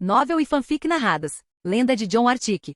Novel e fanfic narradas. Lenda de Jon Artic.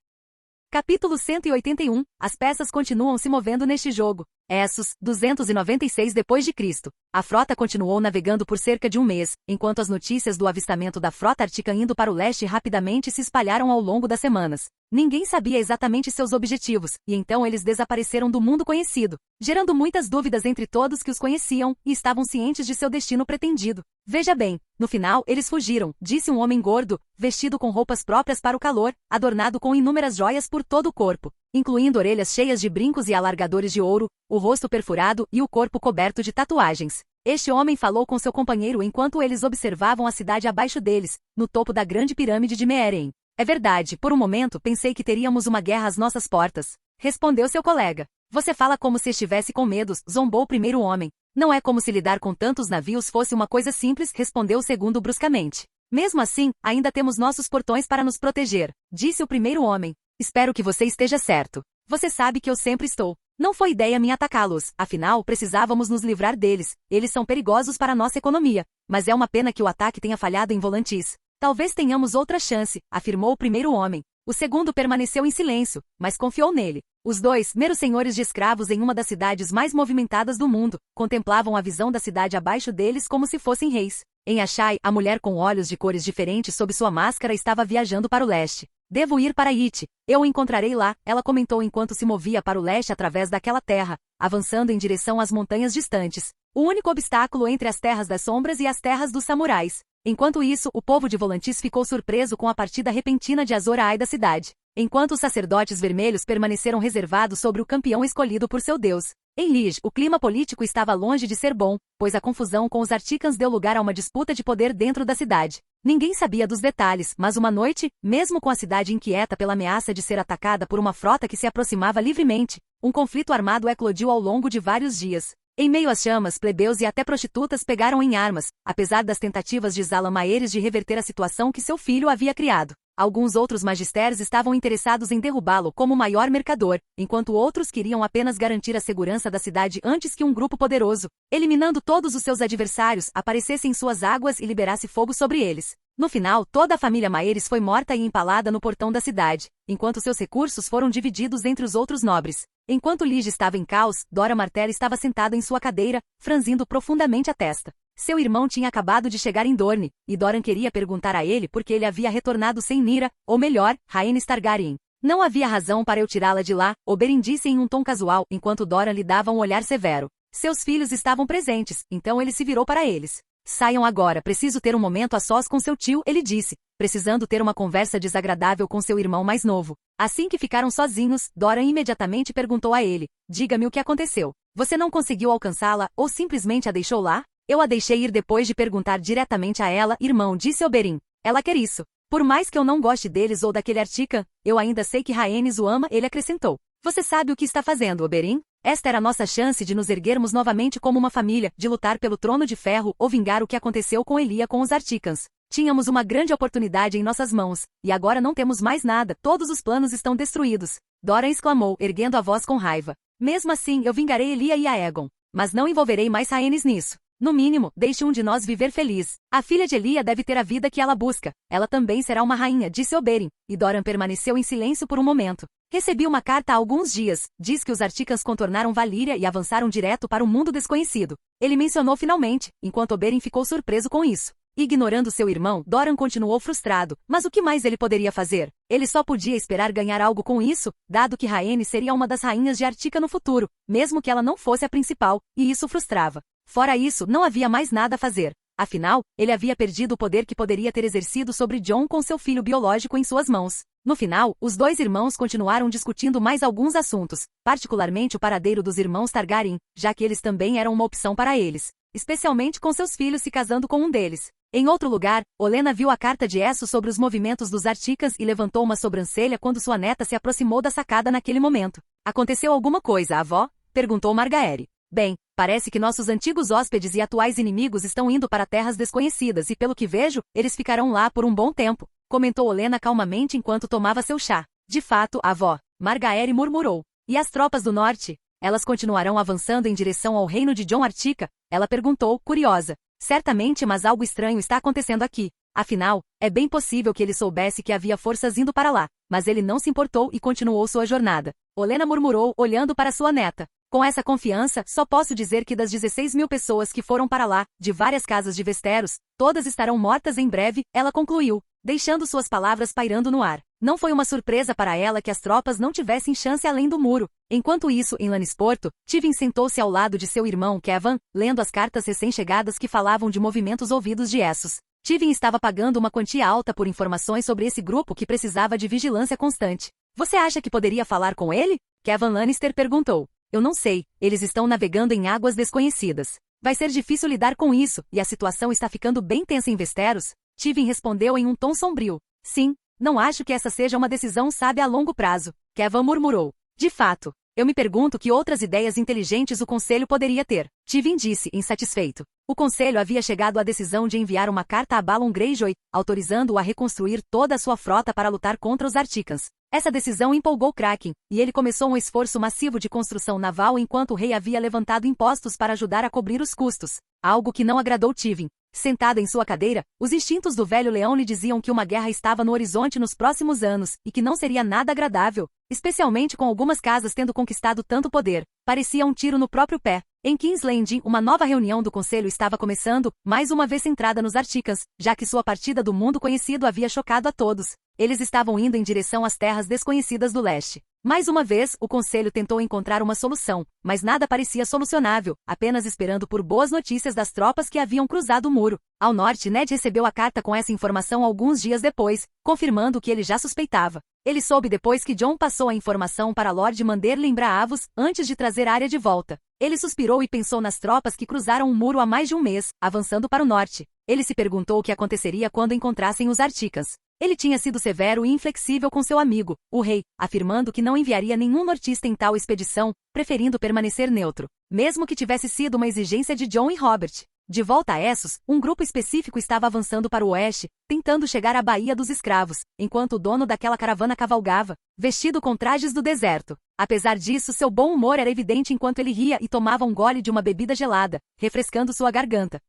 Capítulo 181. As peças continuam se movendo neste jogo. Essos, 296 d.C. A frota continuou navegando por cerca de um mês, enquanto as notícias do avistamento da frota ártica indo para o leste rapidamente se espalharam ao longo das semanas. Ninguém sabia exatamente seus objetivos, e então eles desapareceram do mundo conhecido, gerando muitas dúvidas entre todos que os conheciam e estavam cientes de seu destino pretendido. Veja bem, no final eles fugiram, disse um homem gordo, vestido com roupas próprias para o calor, adornado com inúmeras joias por todo o corpo, incluindo orelhas cheias de brincos e alargadores de ouro, o rosto perfurado e o corpo coberto de tatuagens. Este homem falou com seu companheiro enquanto eles observavam a cidade abaixo deles, no topo da grande pirâmide de Meeren. É verdade, por um momento pensei que teríamos uma guerra às nossas portas, respondeu seu colega. Você fala como se estivesse com medos, zombou o primeiro homem. Não é como se lidar com tantos navios fosse uma coisa simples, respondeu o segundo bruscamente. Mesmo assim, ainda temos nossos portões para nos proteger, disse o primeiro homem. Espero que você esteja certo. Você sabe que eu sempre estou. Não foi ideia minha atacá-los, afinal, precisávamos nos livrar deles. Eles são perigosos para nossa economia. Mas é uma pena que o ataque tenha falhado em Volantis. Talvez tenhamos outra chance, afirmou o primeiro homem. O segundo permaneceu em silêncio, mas confiou nele. Os dois, meros senhores de escravos em uma das cidades mais movimentadas do mundo, contemplavam a visão da cidade abaixo deles como se fossem reis. Em Ashai, a mulher com olhos de cores diferentes sob sua máscara estava viajando para o leste. Devo ir para It. Eu o encontrarei lá, ela comentou enquanto se movia para o leste através daquela terra, avançando em direção às montanhas distantes. O único obstáculo entre as terras das sombras e as terras dos samurais. Enquanto isso, o povo de Volantis ficou surpreso com a partida repentina de Azor Ahai da cidade, enquanto os sacerdotes vermelhos permaneceram reservados sobre o campeão escolhido por seu deus. Em Lige, o clima político estava longe de ser bom, pois a confusão com os Articans deu lugar a uma disputa de poder dentro da cidade. Ninguém sabia dos detalhes, mas uma noite, mesmo com a cidade inquieta pela ameaça de ser atacada por uma frota que se aproximava livremente, um conflito armado eclodiu ao longo de vários dias. Em meio às chamas, plebeus e até prostitutas pegaram em armas, apesar das tentativas de Zala Maeres de reverter a situação que seu filho havia criado. Alguns outros magistérios estavam interessados em derrubá-lo como o maior mercador, enquanto outros queriam apenas garantir a segurança da cidade antes que um grupo poderoso, eliminando todos os seus adversários, aparecesse em suas águas e liberasse fogo sobre eles. No final, toda a família Maeres foi morta e empalada no portão da cidade, enquanto seus recursos foram divididos entre os outros nobres. Enquanto Lige estava em caos, Dora Martell estava sentada em sua cadeira, franzindo profundamente a testa. Seu irmão tinha acabado de chegar em Dorne, e Doran queria perguntar a ele por que ele havia retornado sem Nyra, ou melhor, Rhaenys Targaryen. Não havia razão para eu tirá-la de lá, Oberyn disse em um tom casual, enquanto Doran lhe dava um olhar severo. Seus filhos estavam presentes, então ele se virou para eles. Saiam agora, preciso ter um momento a sós com seu tio, ele disse, precisando ter uma conversa desagradável com seu irmão mais novo. Assim que ficaram sozinhos, Doran imediatamente perguntou a ele, diga-me o que aconteceu. Você não conseguiu alcançá-la, ou simplesmente a deixou lá? Eu a deixei ir depois de perguntar diretamente a ela, irmão, disse Oberyn. Ela quer isso. Por mais que eu não goste deles ou daquele Artican, eu ainda sei que Rhaenys o ama, ele acrescentou. Você sabe o que está fazendo, Oberyn? Esta era a nossa chance de nos erguermos novamente como uma família, de lutar pelo trono de ferro ou vingar o que aconteceu com Elia com os Articans. Tínhamos uma grande oportunidade em nossas mãos, e agora não temos mais nada, todos os planos estão destruídos. Doran exclamou, erguendo a voz com raiva. Mesmo assim, eu vingarei Elia e Aegon. Mas não envolverei mais Rhaenys nisso. No mínimo, deixe um de nós viver feliz. A filha de Elia deve ter a vida que ela busca. Ela também será uma rainha, disse Oberyn, e Doran permaneceu em silêncio por um momento. Recebi uma carta há alguns dias. Diz que os Articans contornaram Valíria e avançaram direto para o mundo desconhecido. Ele mencionou finalmente, enquanto Oberyn ficou surpreso com isso. Ignorando seu irmão, Doran continuou frustrado. Mas o que mais ele poderia fazer? Ele só podia esperar ganhar algo com isso, dado que Rhaenys seria uma das rainhas de Artica no futuro, mesmo que ela não fosse a principal, e isso frustrava. Fora isso, não havia mais nada a fazer. Afinal, ele havia perdido o poder que poderia ter exercido sobre Jon com seu filho biológico em suas mãos. No final, os dois irmãos continuaram discutindo mais alguns assuntos, particularmente o paradeiro dos irmãos Targaryen, já que eles também eram uma opção para eles, especialmente com seus filhos se casando com um deles. Em outro lugar, Olenna viu a carta de Essos sobre os movimentos dos Articans e levantou uma sobrancelha quando sua neta se aproximou da sacada naquele momento. Aconteceu alguma coisa, avó? Perguntou Margaery. Bem, parece que nossos antigos hóspedes e atuais inimigos estão indo para terras desconhecidas e pelo que vejo, eles ficarão lá por um bom tempo, comentou Olenna calmamente enquanto tomava seu chá. De fato, avó, Margaery murmurou. E as tropas do norte? Elas continuarão avançando em direção ao reino de Jon Artica? Ela perguntou, curiosa. Certamente, mas algo estranho está acontecendo aqui. Afinal, é bem possível que ele soubesse que havia forças indo para lá, mas ele não se importou e continuou sua jornada. Olenna murmurou, olhando para sua neta. Com essa confiança, só posso dizer que das 16.000 pessoas que foram para lá, de várias casas de Westeros, todas estarão mortas em breve, ela concluiu, deixando suas palavras pairando no ar. Não foi uma surpresa para ela que as tropas não tivessem chance além do muro. Enquanto isso, em Lannisporto, Tywin sentou-se ao lado de seu irmão Kevan, lendo as cartas recém-chegadas que falavam de movimentos ouvidos de Essos. Tywin estava pagando uma quantia alta por informações sobre esse grupo que precisava de vigilância constante. Você acha que poderia falar com ele? Kevan Lannister perguntou. Eu não sei, eles estão navegando em águas desconhecidas. Vai ser difícil lidar com isso, e a situação está ficando bem tensa em Westeros? Tywin respondeu em um tom sombrio. Sim, não acho que essa seja uma decisão sábia a longo prazo. Kevan murmurou. De fato, eu me pergunto que outras ideias inteligentes o conselho poderia ter. Tywin disse, insatisfeito. O conselho havia chegado à decisão de enviar uma carta a Balon Greyjoy, autorizando-o a reconstruir toda a sua frota para lutar contra os Articans. Essa decisão empolgou Kraken, e ele começou um esforço massivo de construção naval enquanto o rei havia levantado impostos para ajudar a cobrir os custos, algo que não agradou Tywin. Sentado em sua cadeira, os instintos do velho leão lhe diziam que uma guerra estava no horizonte nos próximos anos, e que não seria nada agradável, especialmente com algumas casas tendo conquistado tanto poder. Parecia um tiro no próprio pé. Em King's Landing, uma nova reunião do conselho estava começando, mais uma vez centrada nos Articans, já que sua partida do mundo conhecido havia chocado a todos. Eles estavam indo em direção às terras desconhecidas do leste. Mais uma vez, o conselho tentou encontrar uma solução, mas nada parecia solucionável, apenas esperando por boas notícias das tropas que haviam cruzado o muro. Ao norte, Ned recebeu a carta com essa informação alguns dias depois, confirmando o que ele já suspeitava. Ele soube depois que Jon passou a informação para Lord Manderly em Braavos, antes de trazer Arya de volta. Ele suspirou e pensou nas tropas que cruzaram o muro há mais de um mês, avançando para o norte. Ele se perguntou o que aconteceria quando encontrassem os Articans. Ele tinha sido severo e inflexível com seu amigo, o rei, afirmando que não enviaria nenhum nortista em tal expedição, preferindo permanecer neutro, mesmo que tivesse sido uma exigência de Jon e Robert. De volta a Essos, um grupo específico estava avançando para o oeste, tentando chegar à Baía dos Escravos, enquanto o dono daquela caravana cavalgava, vestido com trajes do deserto. Apesar disso, seu bom humor era evidente enquanto ele ria e tomava um gole de uma bebida gelada, refrescando sua garganta.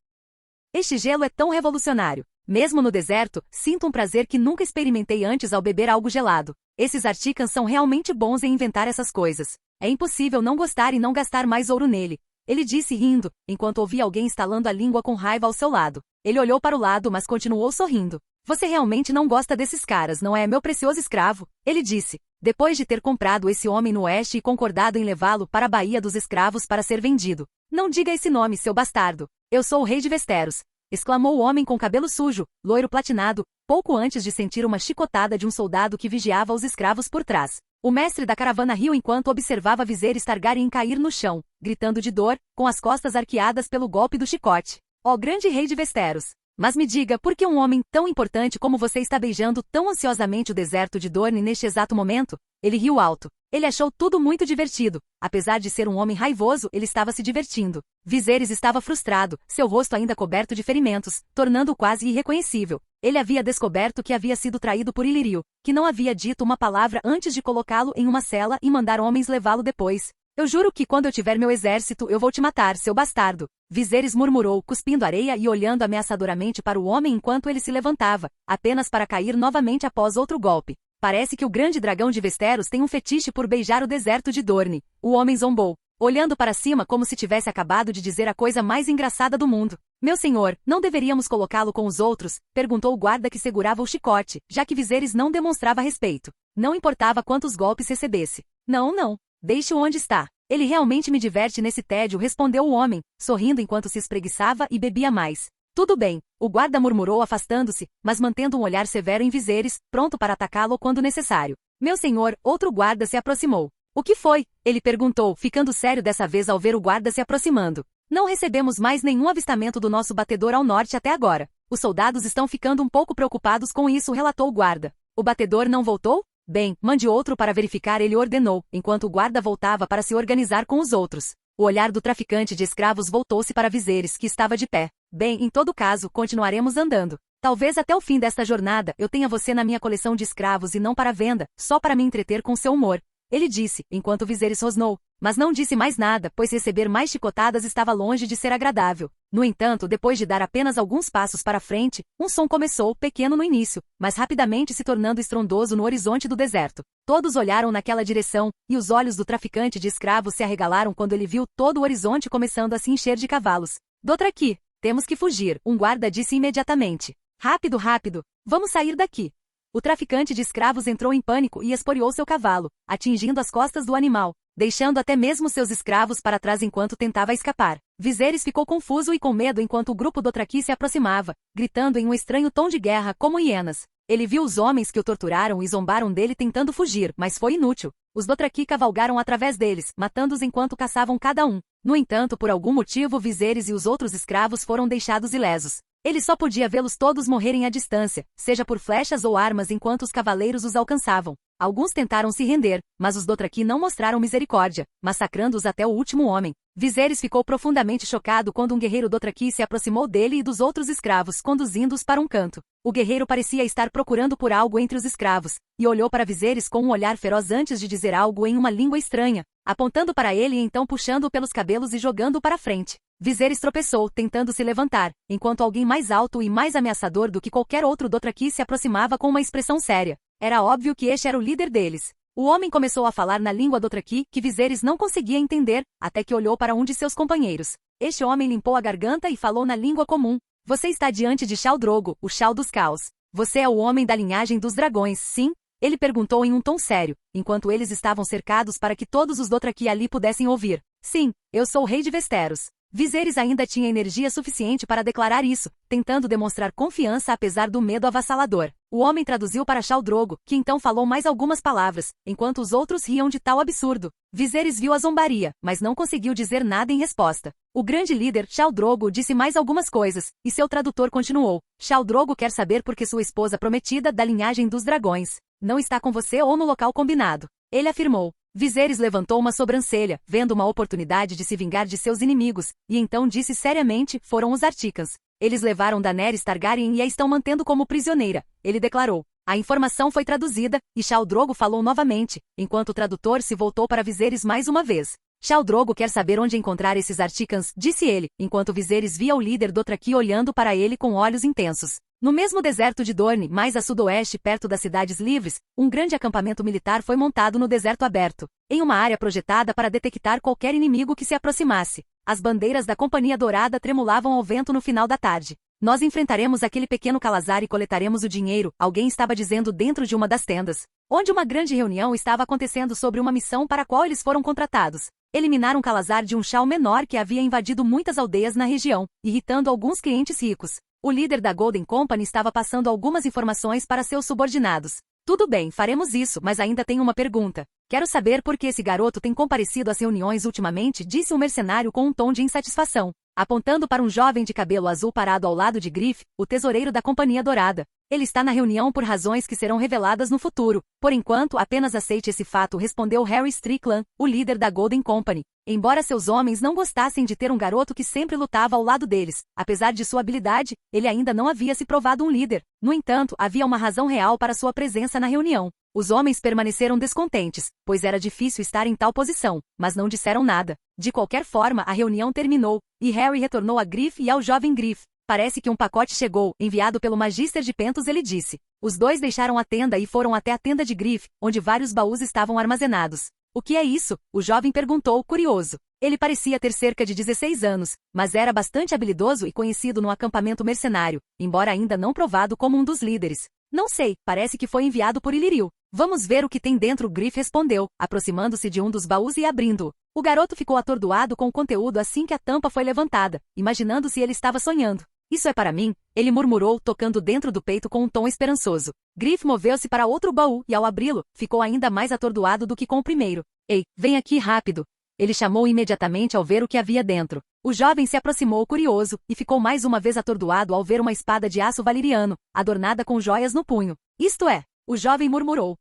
Este gelo é tão revolucionário. Mesmo no deserto, sinto um prazer que nunca experimentei antes ao beber algo gelado. Esses Articans são realmente bons em inventar essas coisas. É impossível não gostar e não gastar mais ouro nele. Ele disse rindo, enquanto ouvia alguém estalando a língua com raiva ao seu lado. Ele olhou para o lado, mas continuou sorrindo. Você realmente não gosta desses caras, não é, meu precioso escravo? Ele disse, depois de ter comprado esse homem no oeste e concordado em levá-lo para a Baía dos Escravos para ser vendido. Não diga esse nome, seu bastardo. Eu sou o rei de Westeros. Exclamou o homem com cabelo sujo, loiro platinado, pouco antes de sentir uma chicotada de um soldado que vigiava os escravos por trás. O mestre da caravana riu enquanto observava Viserys Targaryen cair no chão, gritando de dor, com as costas arqueadas pelo golpe do chicote. Ó grande rei de Westeros! Mas me diga, por que um homem tão importante como você está beijando tão ansiosamente o deserto de Dorne neste exato momento? Ele riu alto. Ele achou tudo muito divertido. Apesar de ser um homem raivoso, ele estava se divertindo. Viserys estava frustrado, seu rosto ainda coberto de ferimentos, tornando-o quase irreconhecível. Ele havia descoberto que havia sido traído por Illyrio, que não havia dito uma palavra antes de colocá-lo em uma cela e mandar homens levá-lo depois. Eu juro que quando eu tiver meu exército eu vou te matar, seu bastardo. Viserys murmurou, cuspindo areia e olhando ameaçadoramente para o homem enquanto ele se levantava, apenas para cair novamente após outro golpe. Parece que o grande dragão de Westeros tem um fetiche por beijar o deserto de Dorne. O homem zombou, olhando para cima como se tivesse acabado de dizer a coisa mais engraçada do mundo. Meu senhor, não deveríamos colocá-lo com os outros? Perguntou o guarda que segurava o chicote, já que Viserys não demonstrava respeito. Não importava quantos golpes recebesse. Não. Deixe-o onde está. Ele realmente me diverte nesse tédio, respondeu o homem, sorrindo enquanto se espreguiçava e bebia mais. Tudo bem, o guarda murmurou afastando-se, mas mantendo um olhar severo em Viserys, pronto para atacá-lo quando necessário. Meu senhor, outro guarda se aproximou. O que foi? Ele perguntou, ficando sério dessa vez ao ver o guarda se aproximando. Não recebemos mais nenhum avistamento do nosso batedor ao norte até agora. Os soldados estão ficando um pouco preocupados com isso, relatou o guarda. O batedor não voltou? Bem, mande outro para verificar, ele ordenou, enquanto o guarda voltava para se organizar com os outros. O olhar do traficante de escravos voltou-se para Viserys, que estava de pé. Bem, em todo caso, continuaremos andando. Talvez até o fim desta jornada eu tenha você na minha coleção de escravos e não para venda, só para me entreter com seu humor. Ele disse, enquanto Viserys rosnou. mas não disse mais nada, pois receber mais chicotadas estava longe de ser agradável. No entanto, depois de dar apenas alguns passos para frente, um som começou, pequeno no início, mas rapidamente se tornando estrondoso no horizonte do deserto. Todos olharam naquela direção, e os olhos do traficante de escravos se arregalaram quando ele viu todo o horizonte começando a se encher de cavalos. Dothraki, temos que fugir, um guarda disse imediatamente. Rápido, rápido, vamos sair daqui. O traficante de escravos entrou em pânico e esporeou seu cavalo, atingindo as costas do animal, deixando até mesmo seus escravos para trás enquanto tentava escapar. Viserys ficou confuso e com medo enquanto o grupo Dothraki se aproximava, gritando em um estranho tom de guerra como hienas. Ele viu os homens que o torturaram e zombaram dele tentando fugir, mas foi inútil. Os Dothraki cavalgaram através deles, matando-os enquanto caçavam cada um. No entanto, por algum motivo, Viserys e os outros escravos foram deixados ilesos. Ele só podia vê-los todos morrerem à distância, seja por flechas ou armas enquanto os cavaleiros os alcançavam. Alguns tentaram se render, mas os Dothraki não mostraram misericórdia, massacrando-os até o último homem. Viserys ficou profundamente chocado quando um guerreiro Dothraki se aproximou dele e dos outros escravos, conduzindo-os para um canto. O guerreiro parecia estar procurando por algo entre os escravos, e olhou para Viserys com um olhar feroz antes de dizer algo em uma língua estranha, apontando para ele e então puxando-o pelos cabelos e jogando-o para frente. Viserys tropeçou, tentando se levantar, enquanto alguém mais alto e mais ameaçador do que qualquer outro Dothraki se aproximava com uma expressão séria. Era óbvio que este era o líder deles. O homem começou a falar na língua Dothraki que Viserys não conseguia entender, até que olhou para um de seus companheiros. Este homem limpou a garganta e falou na língua comum. Você está diante de Khal Drogo, o Khal dos Caos. Você é o homem da linhagem dos dragões, sim? Ele perguntou em um tom sério, enquanto eles estavam cercados para que todos os Dothraki ali pudessem ouvir. Sim, eu sou o rei de Westeros. Viserys ainda tinha energia suficiente para declarar isso, tentando demonstrar confiança apesar do medo avassalador. O homem traduziu para Khal Drogo, que então falou mais algumas palavras, enquanto os outros riam de tal absurdo. Viserys viu a zombaria, mas não conseguiu dizer nada em resposta. O grande líder, Khal Drogo, disse mais algumas coisas, e seu tradutor continuou. Khal Drogo quer saber por que sua esposa prometida, da linhagem dos dragões, não está com você ou no local combinado. Ele afirmou. Viserys levantou uma sobrancelha, vendo uma oportunidade de se vingar de seus inimigos, e então disse seriamente, foram os Articans. Eles levaram Daenerys Targaryen e a estão mantendo como prisioneira, ele declarou. A informação foi traduzida, e Khal Drogo falou novamente, enquanto o tradutor se voltou para Viserys mais uma vez. Khal Drogo quer saber onde encontrar esses Articans, disse ele, enquanto Viserys via o líder Dothraki olhando para ele com olhos intensos. No mesmo deserto de Dorne, mais a sudoeste perto das Cidades Livres, um grande acampamento militar foi montado no deserto aberto, em uma área projetada para detectar qualquer inimigo que se aproximasse. As bandeiras da Companhia Dourada tremulavam ao vento no final da tarde. Nós enfrentaremos aquele pequeno calazar e coletaremos o dinheiro, alguém estava dizendo dentro de uma das tendas, onde uma grande reunião estava acontecendo sobre uma missão para a qual eles foram contratados. Eliminar um calazar de um Khal menor que havia invadido muitas aldeias na região, irritando alguns clientes ricos. O líder da Golden Company estava passando algumas informações para seus subordinados. Tudo bem, faremos isso, mas ainda tenho uma pergunta. Quero saber por que esse garoto tem comparecido às reuniões ultimamente, disse o mercenário com um tom de insatisfação, apontando para um jovem de cabelo azul parado ao lado de Griff, o tesoureiro da Companhia Dourada. Ele está na reunião por razões que serão reveladas no futuro. Por enquanto, apenas aceite esse fato, respondeu Harry Strickland, o líder da Golden Company. Embora seus homens não gostassem de ter um garoto que sempre lutava ao lado deles, apesar de sua habilidade, ele ainda não havia se provado um líder. No entanto, havia uma razão real para sua presença na reunião. Os homens permaneceram descontentes, pois era difícil estar em tal posição, mas não disseram nada. De qualquer forma, a reunião terminou, e Harry retornou a Griff e ao jovem Griff. Parece que um pacote chegou, enviado pelo Magister de Pentos, ele disse. Os dois deixaram a tenda e foram até a tenda de Griff, onde vários baús estavam armazenados. O que é isso? O jovem perguntou, curioso. Ele parecia ter cerca de 16 anos, mas era bastante habilidoso e conhecido no acampamento mercenário, embora ainda não provado como um dos líderes. Não sei, parece que foi enviado por Illyrio. Vamos ver o que tem dentro, Griff respondeu, aproximando-se de um dos baús e abrindo-o. O garoto ficou atordoado com o conteúdo assim que a tampa foi levantada, imaginando se ele estava sonhando. Isso é para mim, ele murmurou, tocando dentro do peito com um tom esperançoso. Griff moveu-se para outro baú e, ao abri-lo, ficou ainda mais atordoado do que com o primeiro. Ei, vem aqui rápido! Ele chamou imediatamente ao ver o que havia dentro. O jovem se aproximou curioso, e ficou mais uma vez atordoado ao ver uma espada de aço valeriano, adornada com joias no punho. Isto é, o jovem murmurou.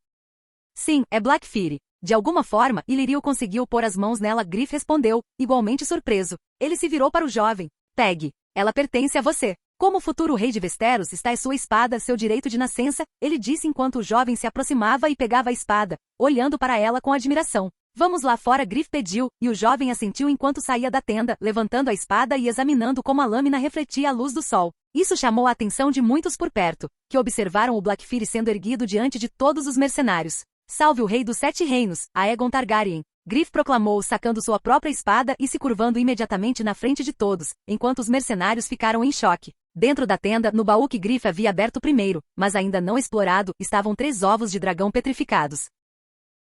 Sim, é Blackfyre. De alguma forma, Illyrio conseguiu pôr as mãos nela, Griff respondeu, igualmente surpreso. Ele se virou para o jovem. Pegue. Ela pertence a você. Como o futuro rei de Westeros, está em sua espada, seu direito de nascença, ele disse enquanto o jovem se aproximava e pegava a espada, olhando para ela com admiração. Vamos lá fora, Griff pediu, e o jovem assentiu enquanto saía da tenda, levantando a espada e examinando como a lâmina refletia a luz do sol. Isso chamou a atenção de muitos por perto, que observaram o Blackfyre sendo erguido diante de todos os mercenários. Salve o rei dos 7 reinos, Aegon Targaryen! Griff proclamou, sacando sua própria espada e se curvando imediatamente na frente de todos, enquanto os mercenários ficaram em choque. Dentro da tenda, no baú que Griff havia aberto primeiro, mas ainda não explorado, estavam 3 ovos de dragão petrificados.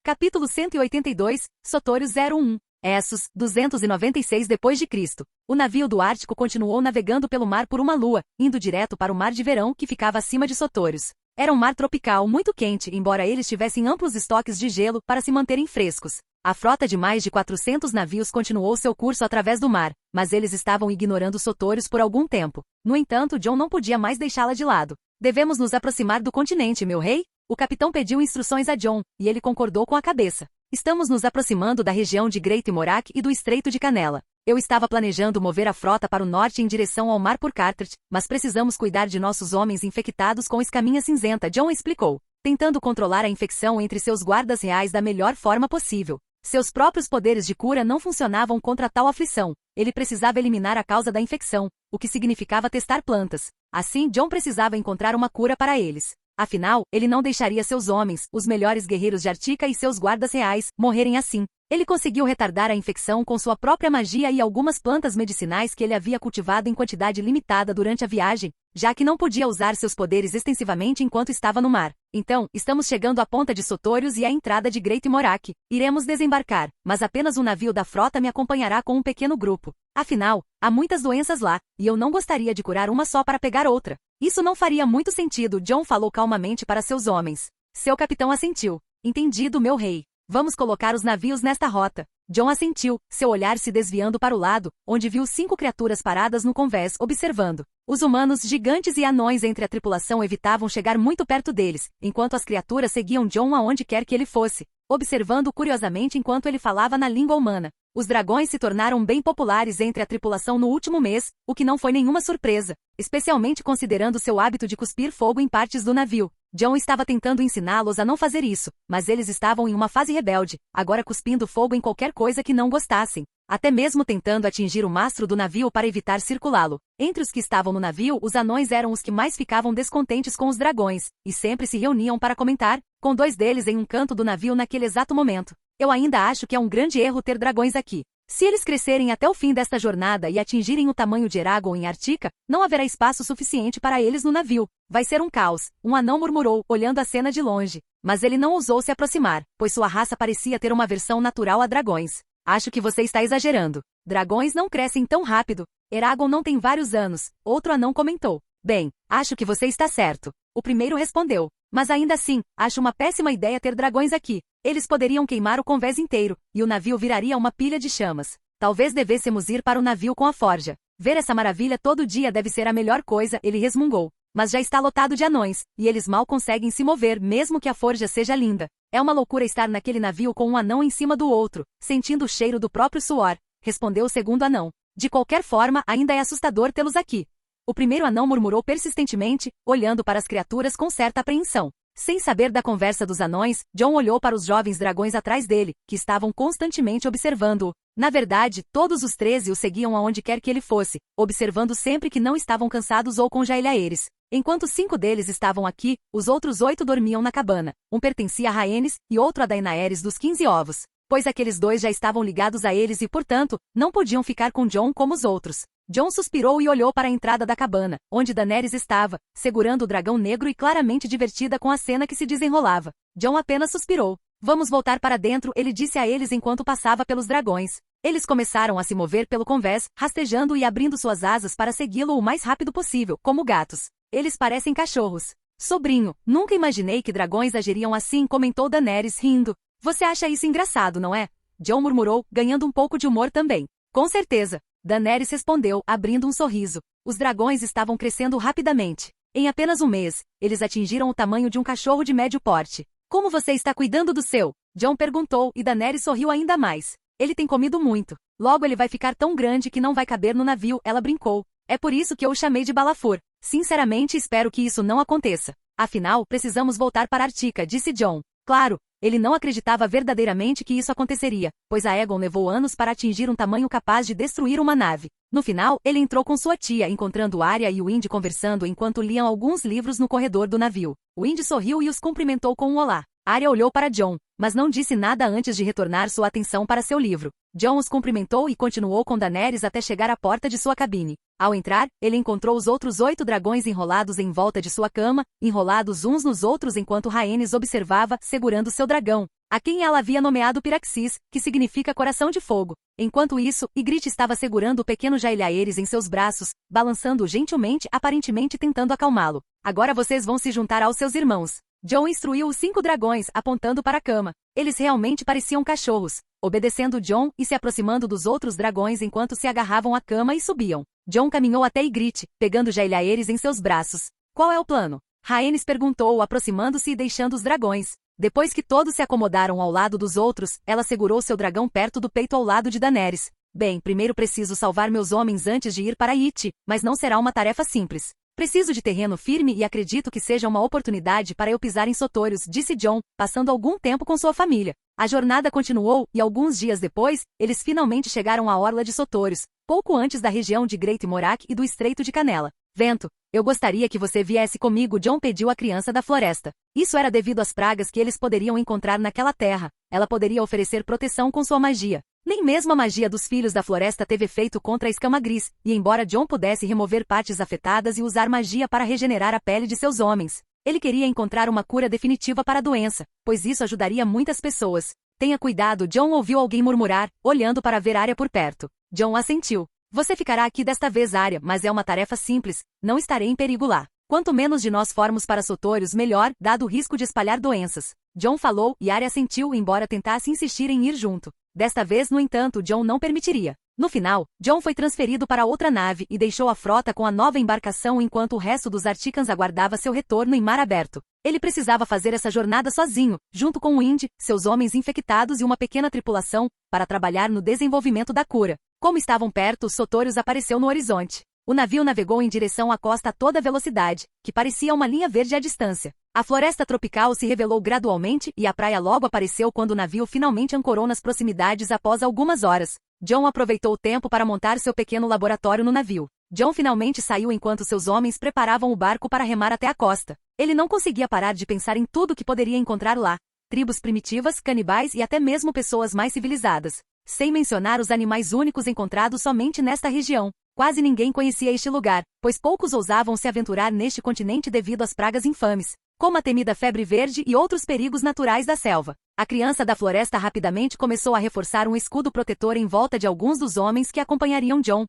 Capítulo 182, Sotório 01. Essos, 296 d.C. O navio do Ártico continuou navegando pelo mar por uma lua, indo direto para o mar de verão que ficava acima de Sotórios. Era um mar tropical muito quente, embora eles tivessem amplos estoques de gelo para se manterem frescos. A frota de mais de 400 navios continuou seu curso através do mar, mas eles estavam ignorando Sotórios por algum tempo. No entanto, Jon não podia mais deixá-la de lado. Devemos nos aproximar do continente, meu rei? O capitão pediu instruções a Jon, e ele concordou com a cabeça. Estamos nos aproximando da região de Great Morak e do Estreito de Canela. Eu estava planejando mover a frota para o norte em direção ao mar por Carteret, mas precisamos cuidar de nossos homens infectados com escaminha cinzenta, Jon explicou, tentando controlar a infecção entre seus guardas reais da melhor forma possível. Seus próprios poderes de cura não funcionavam contra tal aflição. Ele precisava eliminar a causa da infecção, o que significava testar plantas. Assim, Jon precisava encontrar uma cura para eles. Afinal, ele não deixaria seus homens, os melhores guerreiros de Artica e seus guardas reais, morrerem assim. Ele conseguiu retardar a infecção com sua própria magia e algumas plantas medicinais que ele havia cultivado em quantidade limitada durante a viagem, já que não podia usar seus poderes extensivamente enquanto estava no mar. Então, estamos chegando à ponta de Sotórios e à entrada de Great Morak. Iremos desembarcar, mas apenas um navio da frota me acompanhará com um pequeno grupo. Afinal, há muitas doenças lá, e eu não gostaria de curar uma só para pegar outra. Isso não faria muito sentido, Jon falou calmamente para seus homens. Seu capitão assentiu. Entendido, meu rei. Vamos colocar os navios nesta rota. Jon assentiu, seu olhar se desviando para o lado, onde viu 5 criaturas paradas no convés, observando. Os humanos, gigantes e anões entre a tripulação evitavam chegar muito perto deles, enquanto as criaturas seguiam Jon aonde quer que ele fosse, observando curiosamente enquanto ele falava na língua humana. Os dragões se tornaram bem populares entre a tripulação no último mês, o que não foi nenhuma surpresa, especialmente considerando seu hábito de cuspir fogo em partes do navio. Jon estava tentando ensiná-los a não fazer isso, mas eles estavam em uma fase rebelde, agora cuspindo fogo em qualquer coisa que não gostassem, até mesmo tentando atingir o mastro do navio para evitar circulá-lo. Entre os que estavam no navio, os anões eram os que mais ficavam descontentes com os dragões, e sempre se reuniam para comentar, com 2 deles em um canto do navio naquele exato momento. Eu ainda acho que é um grande erro ter dragões aqui. Se eles crescerem até o fim desta jornada e atingirem o tamanho de Eragon em Artica, não haverá espaço suficiente para eles no navio. Vai ser um caos, um anão murmurou, olhando a cena de longe. Mas ele não ousou se aproximar, pois sua raça parecia ter uma aversão natural a dragões. Acho que você está exagerando. Dragões não crescem tão rápido. Eragon não tem vários anos, outro anão comentou. Bem, acho que você está certo. O primeiro respondeu. Mas ainda assim, acho uma péssima ideia ter dragões aqui. Eles poderiam queimar o convés inteiro, e o navio viraria uma pilha de chamas. Talvez devêssemos ir para o navio com a forja. Ver essa maravilha todo dia deve ser a melhor coisa, ele resmungou. Mas já está lotado de anões, e eles mal conseguem se mover mesmo que a forja seja linda. É uma loucura estar naquele navio com um anão em cima do outro, sentindo o cheiro do próprio suor, respondeu o segundo anão. De qualquer forma, ainda é assustador tê-los aqui. O primeiro anão murmurou persistentemente, olhando para as criaturas com certa apreensão. Sem saber da conversa dos anões, Jon olhou para os jovens dragões atrás dele, que estavam constantemente observando-o. Na verdade, todos os 13 o seguiam aonde quer que ele fosse, observando sempre que não estavam cansados ou com jailhaeres. Enquanto 5 deles estavam aqui, os outros 8 dormiam na cabana. Um pertencia a Rhaenys e outro a Daenerys dos 15 ovos, pois aqueles 2 já estavam ligados a eles e, portanto, não podiam ficar com Jon como os outros. Jon suspirou e olhou para a entrada da cabana, onde Daenerys estava, segurando o dragão negro e claramente divertida com a cena que se desenrolava. Jon apenas suspirou. Vamos voltar para dentro, ele disse a eles enquanto passava pelos dragões. Eles começaram a se mover pelo convés, rastejando e abrindo suas asas para segui-lo o mais rápido possível, como gatos. Eles parecem cachorros. Sobrinho, nunca imaginei que dragões agiriam assim, comentou Daenerys rindo. Você acha isso engraçado, não é? Jon murmurou, ganhando um pouco de humor também. Com certeza. Daenerys respondeu, abrindo um sorriso. Os dragões estavam crescendo rapidamente. Em apenas um mês, eles atingiram o tamanho de um cachorro de médio porte. Como você está cuidando do seu? Jon perguntou, e Daenerys sorriu ainda mais. Ele tem comido muito. Logo ele vai ficar tão grande que não vai caber no navio, ela brincou. É por isso que eu o chamei de Balafur. Sinceramente espero que isso não aconteça. Afinal, precisamos voltar para Artica, disse Jon. Claro, ele não acreditava verdadeiramente que isso aconteceria, pois a Aegon levou anos para atingir um tamanho capaz de destruir uma nave. No final, ele entrou com sua tia, encontrando Arya e Wind conversando enquanto liam alguns livros no corredor do navio. Wind sorriu e os cumprimentou com um olá. Arya olhou para Jon, mas não disse nada antes de retornar sua atenção para seu livro. Jon os cumprimentou e continuou com Daenerys até chegar à porta de sua cabine. Ao entrar, ele encontrou os outros 8 dragões enrolados em volta de sua cama, enrolados uns nos outros enquanto Rhaenys observava, segurando seu dragão, a quem ela havia nomeado Piraxis, que significa coração de fogo. Enquanto isso, Ygritte estava segurando o pequeno Jaehaerys em seus braços, balançando-o gentilmente, aparentemente tentando acalmá-lo. Agora vocês vão se juntar aos seus irmãos. Jon instruiu os 5 dragões, apontando para a cama. Eles realmente pareciam cachorros, obedecendo Jon e se aproximando dos outros dragões enquanto se agarravam à cama e subiam. Jon caminhou até Ygritte, pegando Jaehaerys em seus braços. Qual é o plano? Rhaenys perguntou, aproximando-se e deixando os dragões. Depois que todos se acomodaram ao lado dos outros, ela segurou seu dragão perto do peito ao lado de Daenerys. Bem, primeiro preciso salvar meus homens antes de ir para Ygritte, mas não será uma tarefa simples. Preciso de terreno firme e acredito que seja uma oportunidade para eu pisar em Sotorius, disse Jon, passando algum tempo com sua família. A jornada continuou, e alguns dias depois, eles finalmente chegaram à orla de Sotorius, pouco antes da região de Great Morak e do Estreito de Canela. Vento, eu gostaria que você viesse comigo, Jon pediu à criança da floresta. Isso era devido às pragas que eles poderiam encontrar naquela terra. Ela poderia oferecer proteção com sua magia. Nem mesmo a magia dos Filhos da Floresta teve efeito contra a escama gris, e embora Jon pudesse remover partes afetadas e usar magia para regenerar a pele de seus homens, ele queria encontrar uma cura definitiva para a doença, pois isso ajudaria muitas pessoas. Tenha cuidado, Jon ouviu alguém murmurar, olhando para ver Arya por perto. Jon assentiu. Você ficará aqui desta vez, Arya, mas é uma tarefa simples, não estarei em perigo lá. Quanto menos de nós formos para Sotorius, melhor, dado o risco de espalhar doenças. Jon falou, e Arya assentiu embora tentasse insistir em ir junto. Desta vez, no entanto, Jon não permitiria. No final, Jon foi transferido para outra nave e deixou a frota com a nova embarcação enquanto o resto dos Articans aguardava seu retorno em mar aberto. Ele precisava fazer essa jornada sozinho, junto com Wind, seus homens infectados e uma pequena tripulação, para trabalhar no desenvolvimento da cura. Como estavam perto, Sotorius apareceu no horizonte. O navio navegou em direção à costa a toda velocidade, que parecia uma linha verde à distância. A floresta tropical se revelou gradualmente e a praia logo apareceu quando o navio finalmente ancorou nas proximidades após algumas horas. Jon aproveitou o tempo para montar seu pequeno laboratório no navio. Jon finalmente saiu enquanto seus homens preparavam o barco para remar até a costa. Ele não conseguia parar de pensar em tudo que poderia encontrar lá. Tribos primitivas, canibais e até mesmo pessoas mais civilizadas. Sem mencionar os animais únicos encontrados somente nesta região. Quase ninguém conhecia este lugar, pois poucos ousavam se aventurar neste continente devido às pragas infames, como a temida febre verde e outros perigos naturais da selva. A criança da floresta rapidamente começou a reforçar um escudo protetor em volta de alguns dos homens que acompanhariam Jon.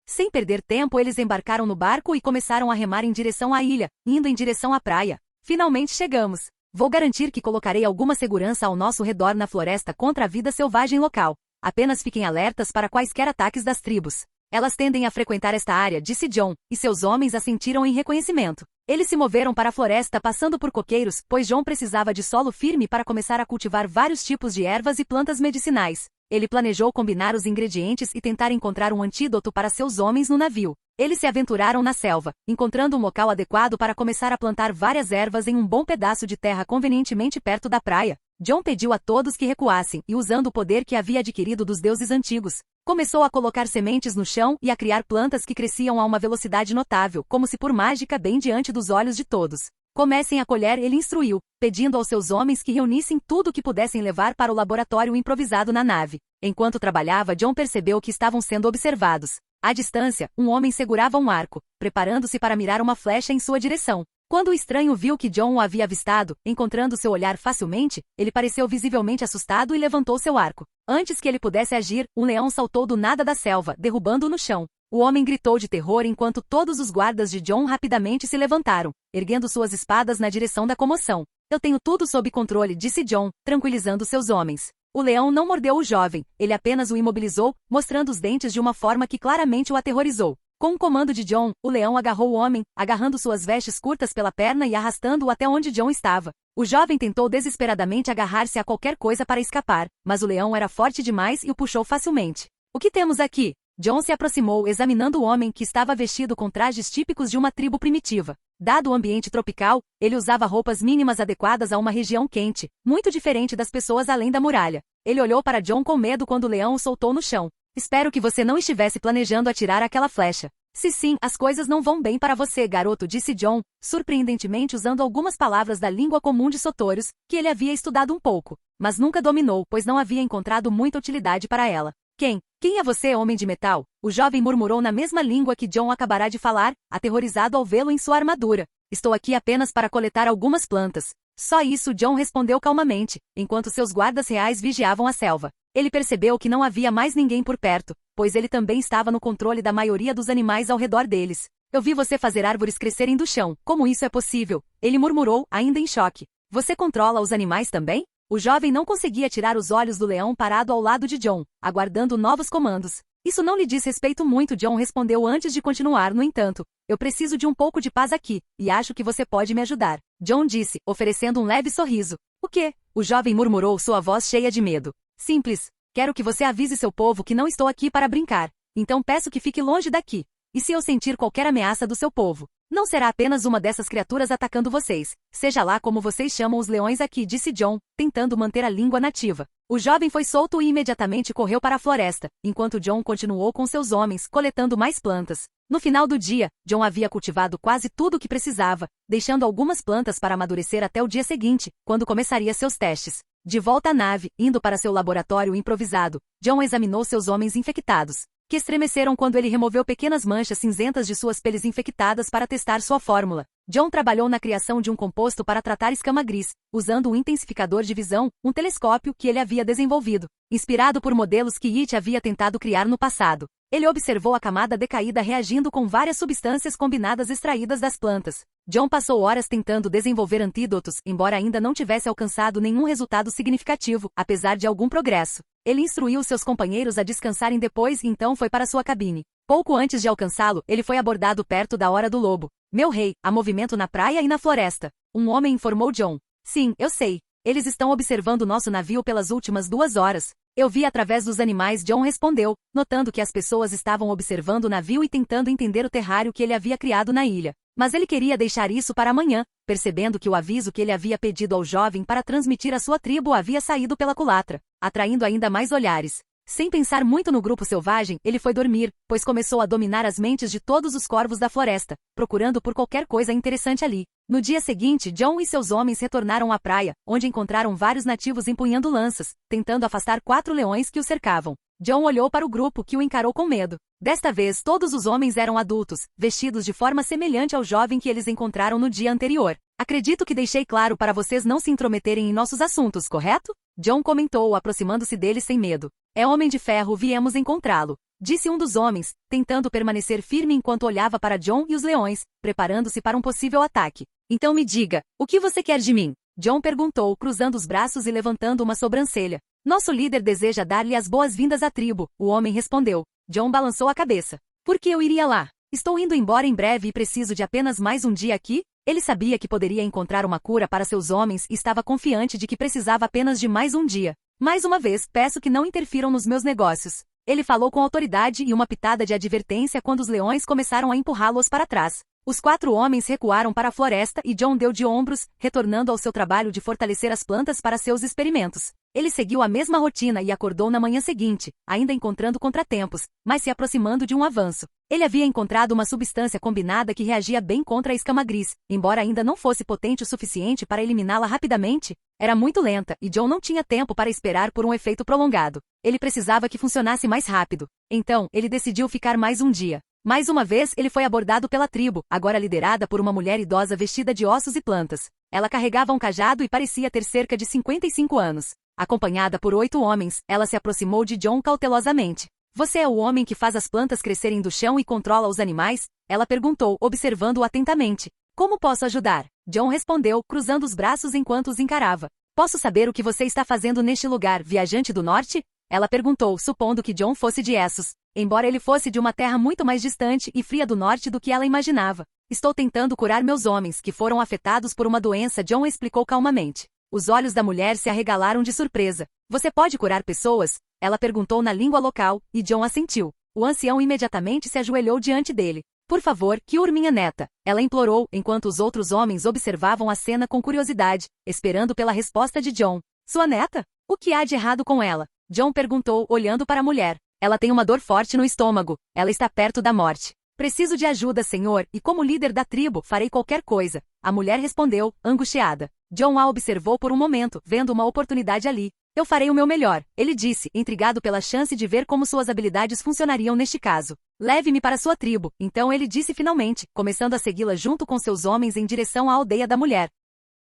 Sem perder tempo, eles embarcaram no barco e começaram a remar em direção à ilha, indo em direção à praia. Finalmente chegamos. Vou garantir que colocarei alguma segurança ao nosso redor na floresta contra a vida selvagem local. Apenas fiquem alertas para quaisquer ataques das tribos. Elas tendem a frequentar esta área, disse Jon, e seus homens assentiram em reconhecimento. Eles se moveram para a floresta passando por coqueiros, pois Jon precisava de solo firme para começar a cultivar vários tipos de ervas e plantas medicinais. Ele planejou combinar os ingredientes e tentar encontrar um antídoto para seus homens no navio. Eles se aventuraram na selva, encontrando um local adequado para começar a plantar várias ervas em um bom pedaço de terra convenientemente perto da praia. Jon pediu a todos que recuassem e, usando o poder que havia adquirido dos deuses antigos, começou a colocar sementes no chão e a criar plantas que cresciam a uma velocidade notável, como se por mágica bem diante dos olhos de todos. Comecem a colher, ele instruiu, pedindo aos seus homens que reunissem tudo o que pudessem levar para o laboratório improvisado na nave. Enquanto trabalhava, Jon percebeu que estavam sendo observados. À distância, um homem segurava um arco, preparando-se para mirar uma flecha em sua direção. Quando o estranho viu que Jon o havia avistado, encontrando seu olhar facilmente, ele pareceu visivelmente assustado e levantou seu arco. Antes que ele pudesse agir, um leão saltou do nada da selva, derrubando-o no chão. O homem gritou de terror enquanto todos os guardas de Jon rapidamente se levantaram, erguendo suas espadas na direção da comoção. Eu tenho tudo sob controle, disse Jon, tranquilizando seus homens. O leão não mordeu o jovem, ele apenas o imobilizou, mostrando os dentes de uma forma que claramente o aterrorizou. Com um comando de Jon, o leão agarrou o homem, agarrando suas vestes curtas pela perna e arrastando-o até onde Jon estava. O jovem tentou desesperadamente agarrar-se a qualquer coisa para escapar, mas o leão era forte demais e o puxou facilmente. O que temos aqui? Jon se aproximou examinando o homem que estava vestido com trajes típicos de uma tribo primitiva. Dado o ambiente tropical, ele usava roupas mínimas adequadas a uma região quente, muito diferente das pessoas além da muralha. Ele olhou para John com medo quando o leão o soltou no chão. Espero que você não estivesse planejando atirar aquela flecha. Se sim, as coisas não vão bem para você, garoto, disse John, surpreendentemente usando algumas palavras da língua comum de Sotoros, que ele havia estudado um pouco, mas nunca dominou, pois não havia encontrado muita utilidade para ela. Quem é você, homem de metal? O jovem murmurou na mesma língua que John acabará de falar, aterrorizado ao vê-lo em sua armadura. Estou aqui apenas para coletar algumas plantas. Só isso, John respondeu calmamente, enquanto seus guardas reais vigiavam a selva. Ele percebeu que não havia mais ninguém por perto, pois ele também estava no controle da maioria dos animais ao redor deles. Eu vi você fazer árvores crescerem do chão. Como isso é possível? Ele murmurou, ainda em choque. Você controla os animais também? O jovem não conseguia tirar os olhos do leão parado ao lado de John, aguardando novos comandos. Isso não lhe diz respeito muito, John respondeu antes de continuar, no entanto. Eu preciso de um pouco de paz aqui, e acho que você pode me ajudar. John disse, oferecendo um leve sorriso. O quê? O jovem murmurou, sua voz cheia de medo. Simples. Quero que você avise seu povo que não estou aqui para brincar. Então peço que fique longe daqui. E se eu sentir qualquer ameaça do seu povo? Não será apenas uma dessas criaturas atacando vocês. Seja lá como vocês chamam os leões aqui, disse John, tentando manter a língua nativa. O jovem foi solto e imediatamente correu para a floresta, enquanto John continuou com seus homens, coletando mais plantas. No final do dia, John havia cultivado quase tudo o que precisava, deixando algumas plantas para amadurecer até o dia seguinte, quando começaria seus testes. De volta à nave, indo para seu laboratório improvisado, John examinou seus homens infectados, que estremeceram quando ele removeu pequenas manchas cinzentas de suas peles infectadas para testar sua fórmula. John trabalhou na criação de um composto para tratar escama gris, usando um intensificador de visão, um telescópio que ele havia desenvolvido, inspirado por modelos que It havia tentado criar no passado. Ele observou a camada decaída reagindo com várias substâncias combinadas extraídas das plantas. John passou horas tentando desenvolver antídotos, embora ainda não tivesse alcançado nenhum resultado significativo, apesar de algum progresso. Ele instruiu seus companheiros a descansarem depois e então foi para sua cabine. Pouco antes de alcançá-lo, ele foi abordado perto da hora do lobo. Meu rei, há movimento na praia e na floresta. Um homem informou John. Sim, eu sei. Eles estão observando nosso navio pelas últimas 2 horas. Eu vi através dos animais, John respondeu, notando que as pessoas estavam observando o navio e tentando entender o terrário que ele havia criado na ilha. Mas ele queria deixar isso para amanhã, percebendo que o aviso que ele havia pedido ao jovem para transmitir à sua tribo havia saído pela culatra, atraindo ainda mais olhares. Sem pensar muito no grupo selvagem, ele foi dormir, pois começou a dominar as mentes de todos os corvos da floresta, procurando por qualquer coisa interessante ali. No dia seguinte, John e seus homens retornaram à praia, onde encontraram vários nativos empunhando lanças, tentando afastar 4 leões que o cercavam. John olhou para o grupo que o encarou com medo. Desta vez, todos os homens eram adultos, vestidos de forma semelhante ao jovem que eles encontraram no dia anterior. Acredito que deixei claro para vocês não se intrometerem em nossos assuntos, correto? John comentou, aproximando-se dele sem medo. É homem de ferro, viemos encontrá-lo, disse um dos homens, tentando permanecer firme enquanto olhava para John e os leões, preparando-se para um possível ataque. Então me diga, o que você quer de mim? John perguntou, cruzando os braços e levantando uma sobrancelha. Nosso líder deseja dar-lhe as boas-vindas à tribo, o homem respondeu. John balançou a cabeça. Por que eu iria lá? Estou indo embora em breve e preciso de apenas mais um dia aqui? Ele sabia que poderia encontrar uma cura para seus homens e estava confiante de que precisava apenas de mais um dia. Mais uma vez, peço que não interfiram nos meus negócios. Ele falou com autoridade e uma pitada de advertência quando os leões começaram a empurrá-los para trás. Os 4 homens recuaram para a floresta e John deu de ombros, retornando ao seu trabalho de fortalecer as plantas para seus experimentos. Ele seguiu a mesma rotina e acordou na manhã seguinte, ainda encontrando contratempos, mas se aproximando de um avanço. Ele havia encontrado uma substância combinada que reagia bem contra a escama gris, embora ainda não fosse potente o suficiente para eliminá-la rapidamente. Era muito lenta, e John não tinha tempo para esperar por um efeito prolongado. Ele precisava que funcionasse mais rápido. Então, ele decidiu ficar mais um dia. Mais uma vez, ele foi abordado pela tribo, agora liderada por uma mulher idosa vestida de ossos e plantas. Ela carregava um cajado e parecia ter cerca de 55 anos. Acompanhada por 8 homens, ela se aproximou de John cautelosamente. Você é o homem que faz as plantas crescerem do chão e controla os animais? Ela perguntou, observando-o atentamente. Como posso ajudar? John respondeu, cruzando os braços enquanto os encarava. Posso saber o que você está fazendo neste lugar, viajante do norte? Ela perguntou, supondo que John fosse de Essos, embora ele fosse de uma terra muito mais distante e fria do norte do que ela imaginava. Estou tentando curar meus homens, que foram afetados por uma doença, John explicou calmamente. Os olhos da mulher se arregalaram de surpresa. Você pode curar pessoas? Ela perguntou na língua local, e John assentiu. O ancião imediatamente se ajoelhou diante dele. Por favor, Kiur, minha neta, ela implorou, enquanto os outros homens observavam a cena com curiosidade, esperando pela resposta de Jon. Sua neta? O que há de errado com ela? Jon perguntou, olhando para a mulher. Ela tem uma dor forte no estômago. Ela está perto da morte. Preciso de ajuda, senhor, e como líder da tribo, farei qualquer coisa. A mulher respondeu, angustiada. Jon a observou por um momento, vendo uma oportunidade ali. Eu farei o meu melhor, ele disse, intrigado pela chance de ver como suas habilidades funcionariam neste caso. Leve-me para sua tribo, então ele disse finalmente, começando a segui-la junto com seus homens em direção à aldeia da mulher.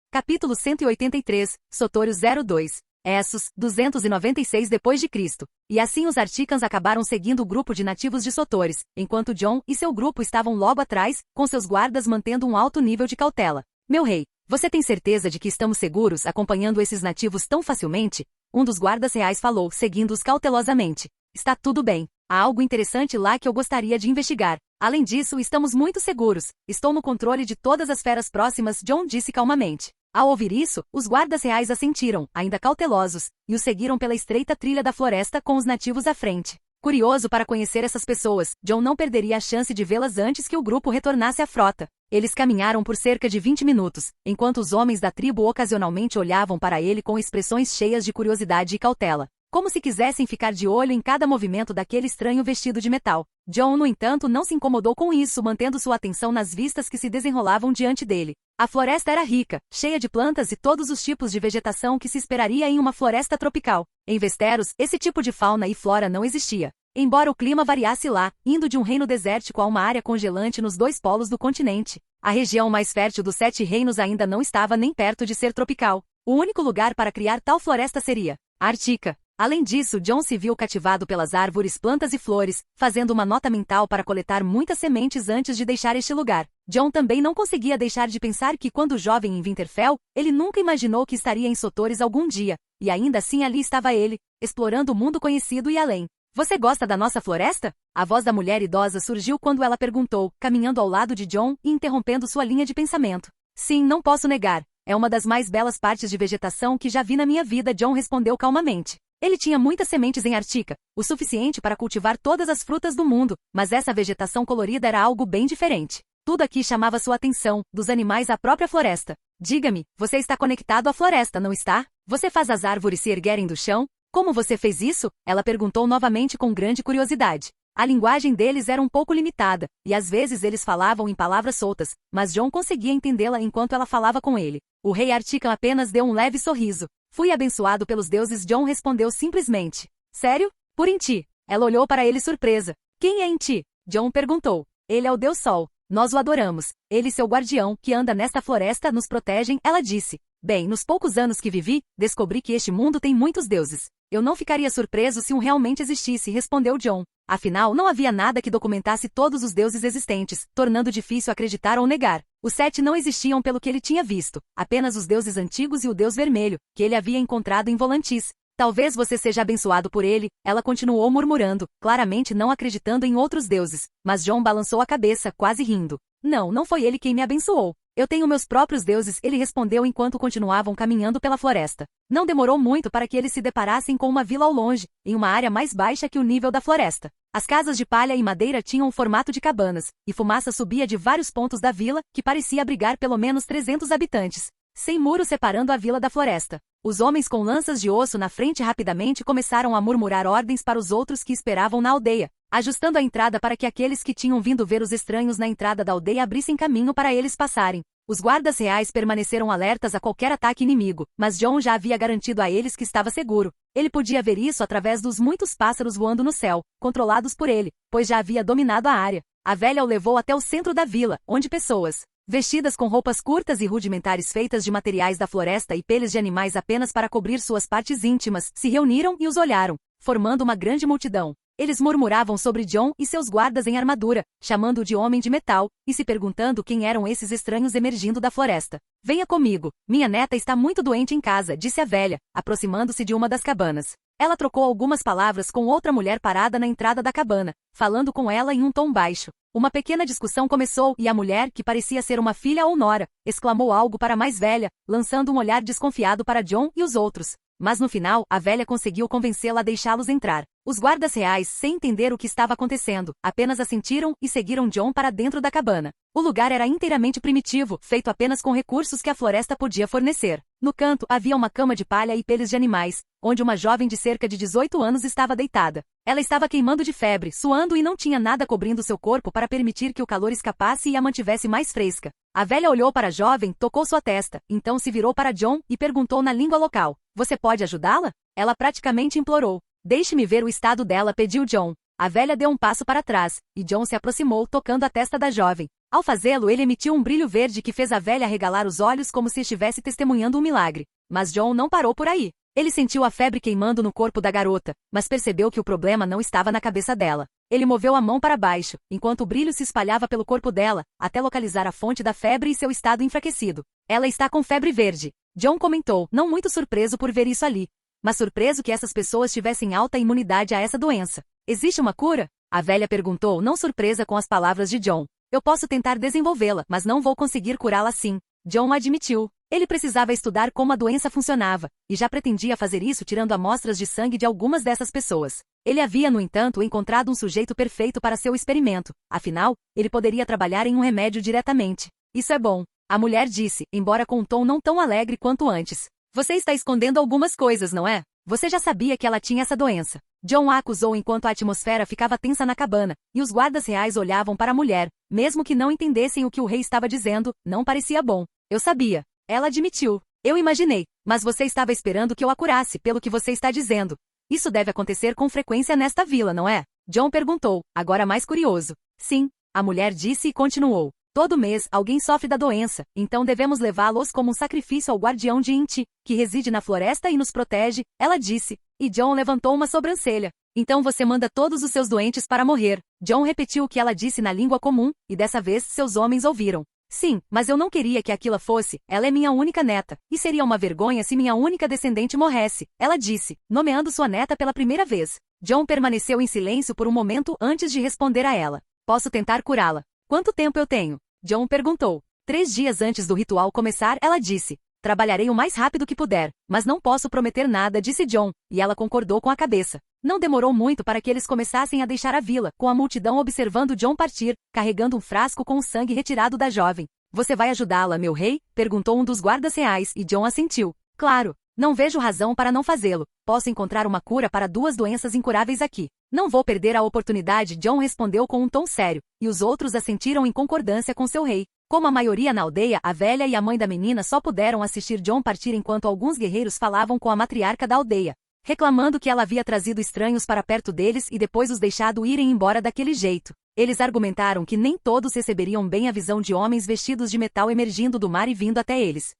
Capítulo 183, Sotório 02. Essos, 296 depois de Cristo. E assim os Articans acabaram seguindo o grupo de nativos de Sotores, enquanto Jon e seu grupo estavam logo atrás, com seus guardas mantendo um alto nível de cautela. Meu rei, você tem certeza de que estamos seguros acompanhando esses nativos tão facilmente? Um dos guardas reais falou, seguindo-os cautelosamente. Está tudo bem. Há algo interessante lá que eu gostaria de investigar. Além disso, estamos muito seguros. Estou no controle de todas as feras próximas, Jon disse calmamente. Ao ouvir isso, os guardas reais assentiram, ainda cautelosos, e o seguiram pela estreita trilha da floresta com os nativos à frente. Curioso para conhecer essas pessoas, Jon não perderia a chance de vê-las antes que o grupo retornasse à frota. Eles caminharam por cerca de 20 minutos, enquanto os homens da tribo ocasionalmente olhavam para ele com expressões cheias de curiosidade e cautela, como se quisessem ficar de olho em cada movimento daquele estranho vestido de metal. Jon, no entanto, não se incomodou com isso, mantendo sua atenção nas vistas que se desenrolavam diante dele. A floresta era rica, cheia de plantas e todos os tipos de vegetação que se esperaria em uma floresta tropical. Em Westeros, esse tipo de fauna e flora não existia. Embora o clima variasse lá, indo de um reino desértico a uma área congelante nos dois polos do continente, a região mais fértil dos 7 reinos ainda não estava nem perto de ser tropical. O único lugar para criar tal floresta seria a Artica. Além disso, Jon se viu cativado pelas árvores, plantas e flores, fazendo uma nota mental para coletar muitas sementes antes de deixar este lugar. Jon também não conseguia deixar de pensar que quando jovem em Winterfell, ele nunca imaginou que estaria em Sotores algum dia, e ainda assim ali estava ele, explorando o mundo conhecido e além. Você gosta da nossa floresta? A voz da mulher idosa surgiu quando ela perguntou, caminhando ao lado de Jon e interrompendo sua linha de pensamento. Sim, não posso negar. É uma das mais belas partes de vegetação que já vi na minha vida, Jon respondeu calmamente. Ele tinha muitas sementes em Artica, o suficiente para cultivar todas as frutas do mundo, mas essa vegetação colorida era algo bem diferente. Tudo aqui chamava sua atenção, dos animais à própria floresta. Diga-me, você está conectado à floresta, não está? Você faz as árvores se erguerem do chão? Como você fez isso? Ela perguntou novamente com grande curiosidade. A linguagem deles era um pouco limitada, e às vezes eles falavam em palavras soltas, mas Jon conseguia entendê-la enquanto ela falava com ele. O rei Artican apenas deu um leve sorriso. Fui abençoado pelos deuses, Jon respondeu simplesmente. Sério? Por Inti. Ela olhou para ele surpresa. Quem é Inti? Jon perguntou. Ele é o Deus Sol. Nós o adoramos. Ele e seu guardião, que anda nesta floresta, nos protegem, ela disse. Bem, nos poucos anos que vivi, descobri que este mundo tem muitos deuses. Eu não ficaria surpreso se um realmente existisse, respondeu Jon. Afinal, não havia nada que documentasse todos os deuses existentes, tornando difícil acreditar ou negar. Os 7 não existiam pelo que ele tinha visto, apenas os deuses antigos e o deus vermelho, que ele havia encontrado em Volantis. Talvez você seja abençoado por ele, ela continuou murmurando, claramente não acreditando em outros deuses, mas Jon balançou a cabeça, quase rindo. Não, não foi ele quem me abençoou. Eu tenho meus próprios deuses, ele respondeu enquanto continuavam caminhando pela floresta. Não demorou muito para que eles se deparassem com uma vila ao longe, em uma área mais baixa que o nível da floresta. As casas de palha e madeira tinham o formato de cabanas, e fumaça subia de vários pontos da vila, que parecia abrigar pelo menos 300 habitantes, sem muro separando a vila da floresta. Os homens com lanças de osso na frente rapidamente começaram a murmurar ordens para os outros que esperavam na aldeia, ajustando a entrada para que aqueles que tinham vindo ver os estranhos na entrada da aldeia abrissem caminho para eles passarem. Os guardas reais permaneceram alertas a qualquer ataque inimigo, mas Jon já havia garantido a eles que estava seguro. Ele podia ver isso através dos muitos pássaros voando no céu, controlados por ele, pois já havia dominado a área. A velha o levou até o centro da vila, onde pessoas, vestidas com roupas curtas e rudimentares feitas de materiais da floresta e peles de animais apenas para cobrir suas partes íntimas, se reuniram e os olharam, formando uma grande multidão. Eles murmuravam sobre Jon e seus guardas em armadura, chamando-o de homem de metal, e se perguntando quem eram esses estranhos emergindo da floresta. Venha comigo, minha neta está muito doente em casa, disse a velha, aproximando-se de uma das cabanas. Ela trocou algumas palavras com outra mulher parada na entrada da cabana, falando com ela em um tom baixo. Uma pequena discussão começou e a mulher, que parecia ser uma filha ou nora, exclamou algo para a mais velha, lançando um olhar desconfiado para Jon e os outros. Mas no final, a velha conseguiu convencê-la a deixá-los entrar. Os guardas reais, sem entender o que estava acontecendo, apenas assentiram e seguiram John para dentro da cabana. O lugar era inteiramente primitivo, feito apenas com recursos que a floresta podia fornecer. No canto, havia uma cama de palha e peles de animais, onde uma jovem de cerca de 18 anos estava deitada. Ela estava queimando de febre, suando e não tinha nada cobrindo seu corpo para permitir que o calor escapasse e a mantivesse mais fresca. A velha olhou para a jovem, tocou sua testa, então se virou para John e perguntou na língua local: "Você pode ajudá-la?" Ela praticamente implorou. "Deixe-me ver o estado dela", pediu John. A velha deu um passo para trás, e John se aproximou tocando a testa da jovem. Ao fazê-lo, ele emitiu um brilho verde que fez a velha arregalar os olhos como se estivesse testemunhando um milagre. Mas John não parou por aí. Ele sentiu a febre queimando no corpo da garota, mas percebeu que o problema não estava na cabeça dela. Ele moveu a mão para baixo, enquanto o brilho se espalhava pelo corpo dela, até localizar a fonte da febre e seu estado enfraquecido. "Ela está com febre verde", John comentou, não muito surpreso por ver isso ali, mas surpreso que essas pessoas tivessem alta imunidade a essa doença. "Existe uma cura?" a velha perguntou, não surpresa com as palavras de John. "Eu posso tentar desenvolvê-la, mas não vou conseguir curá-la assim", John admitiu. Ele precisava estudar como a doença funcionava, e já pretendia fazer isso tirando amostras de sangue de algumas dessas pessoas. Ele havia, no entanto, encontrado um sujeito perfeito para seu experimento. Afinal, ele poderia trabalhar em um remédio diretamente. "Isso é bom", a mulher disse, embora com um tom não tão alegre quanto antes. "Você está escondendo algumas coisas, não é? Você já sabia que ela tinha essa doença." John a acusou enquanto a atmosfera ficava tensa na cabana, e os guardas reais olhavam para a mulher, mesmo que não entendessem o que o rei estava dizendo, não parecia bom. "Eu sabia", ela admitiu. "Eu imaginei, mas você estava esperando que eu a curasse, pelo que você está dizendo. Isso deve acontecer com frequência nesta vila, não é?" John perguntou, agora mais curioso. "Sim", a mulher disse e continuou. "Todo mês, alguém sofre da doença, então devemos levá-los como um sacrifício ao guardião de Inti, que reside na floresta e nos protege", ela disse, e John levantou uma sobrancelha. "Então você manda todos os seus doentes para morrer." John repetiu o que ela disse na língua comum, e dessa vez seus homens ouviram. "Sim, mas eu não queria que aquilo fosse, ela é minha única neta, e seria uma vergonha se minha única descendente morresse", ela disse, nomeando sua neta pela primeira vez. John permaneceu em silêncio por um momento antes de responder a ela. "Posso tentar curá-la." "Quanto tempo eu tenho?" John perguntou. 3 dias antes do ritual começar, ela disse. "Trabalharei o mais rápido que puder, mas não posso prometer nada", disse John, e ela concordou com a cabeça. Não demorou muito para que eles começassem a deixar a vila, com a multidão observando John partir, carregando um frasco com o sangue retirado da jovem. "Você vai ajudá-la, meu rei?" perguntou um dos guardas reais, e John assentiu. "Claro. Não vejo razão para não fazê-lo. Posso encontrar uma cura para 2 doenças incuráveis aqui. Não vou perder a oportunidade", John respondeu com um tom sério, e os outros assentiram em concordância com seu rei. Como a maioria na aldeia, a velha e a mãe da menina só puderam assistir John partir enquanto alguns guerreiros falavam com a matriarca da aldeia, reclamando que ela havia trazido estranhos para perto deles e depois os deixado irem embora daquele jeito. Eles argumentaram que nem todos receberiam bem a visão de homens vestidos de metal emergindo do mar e vindo até eles.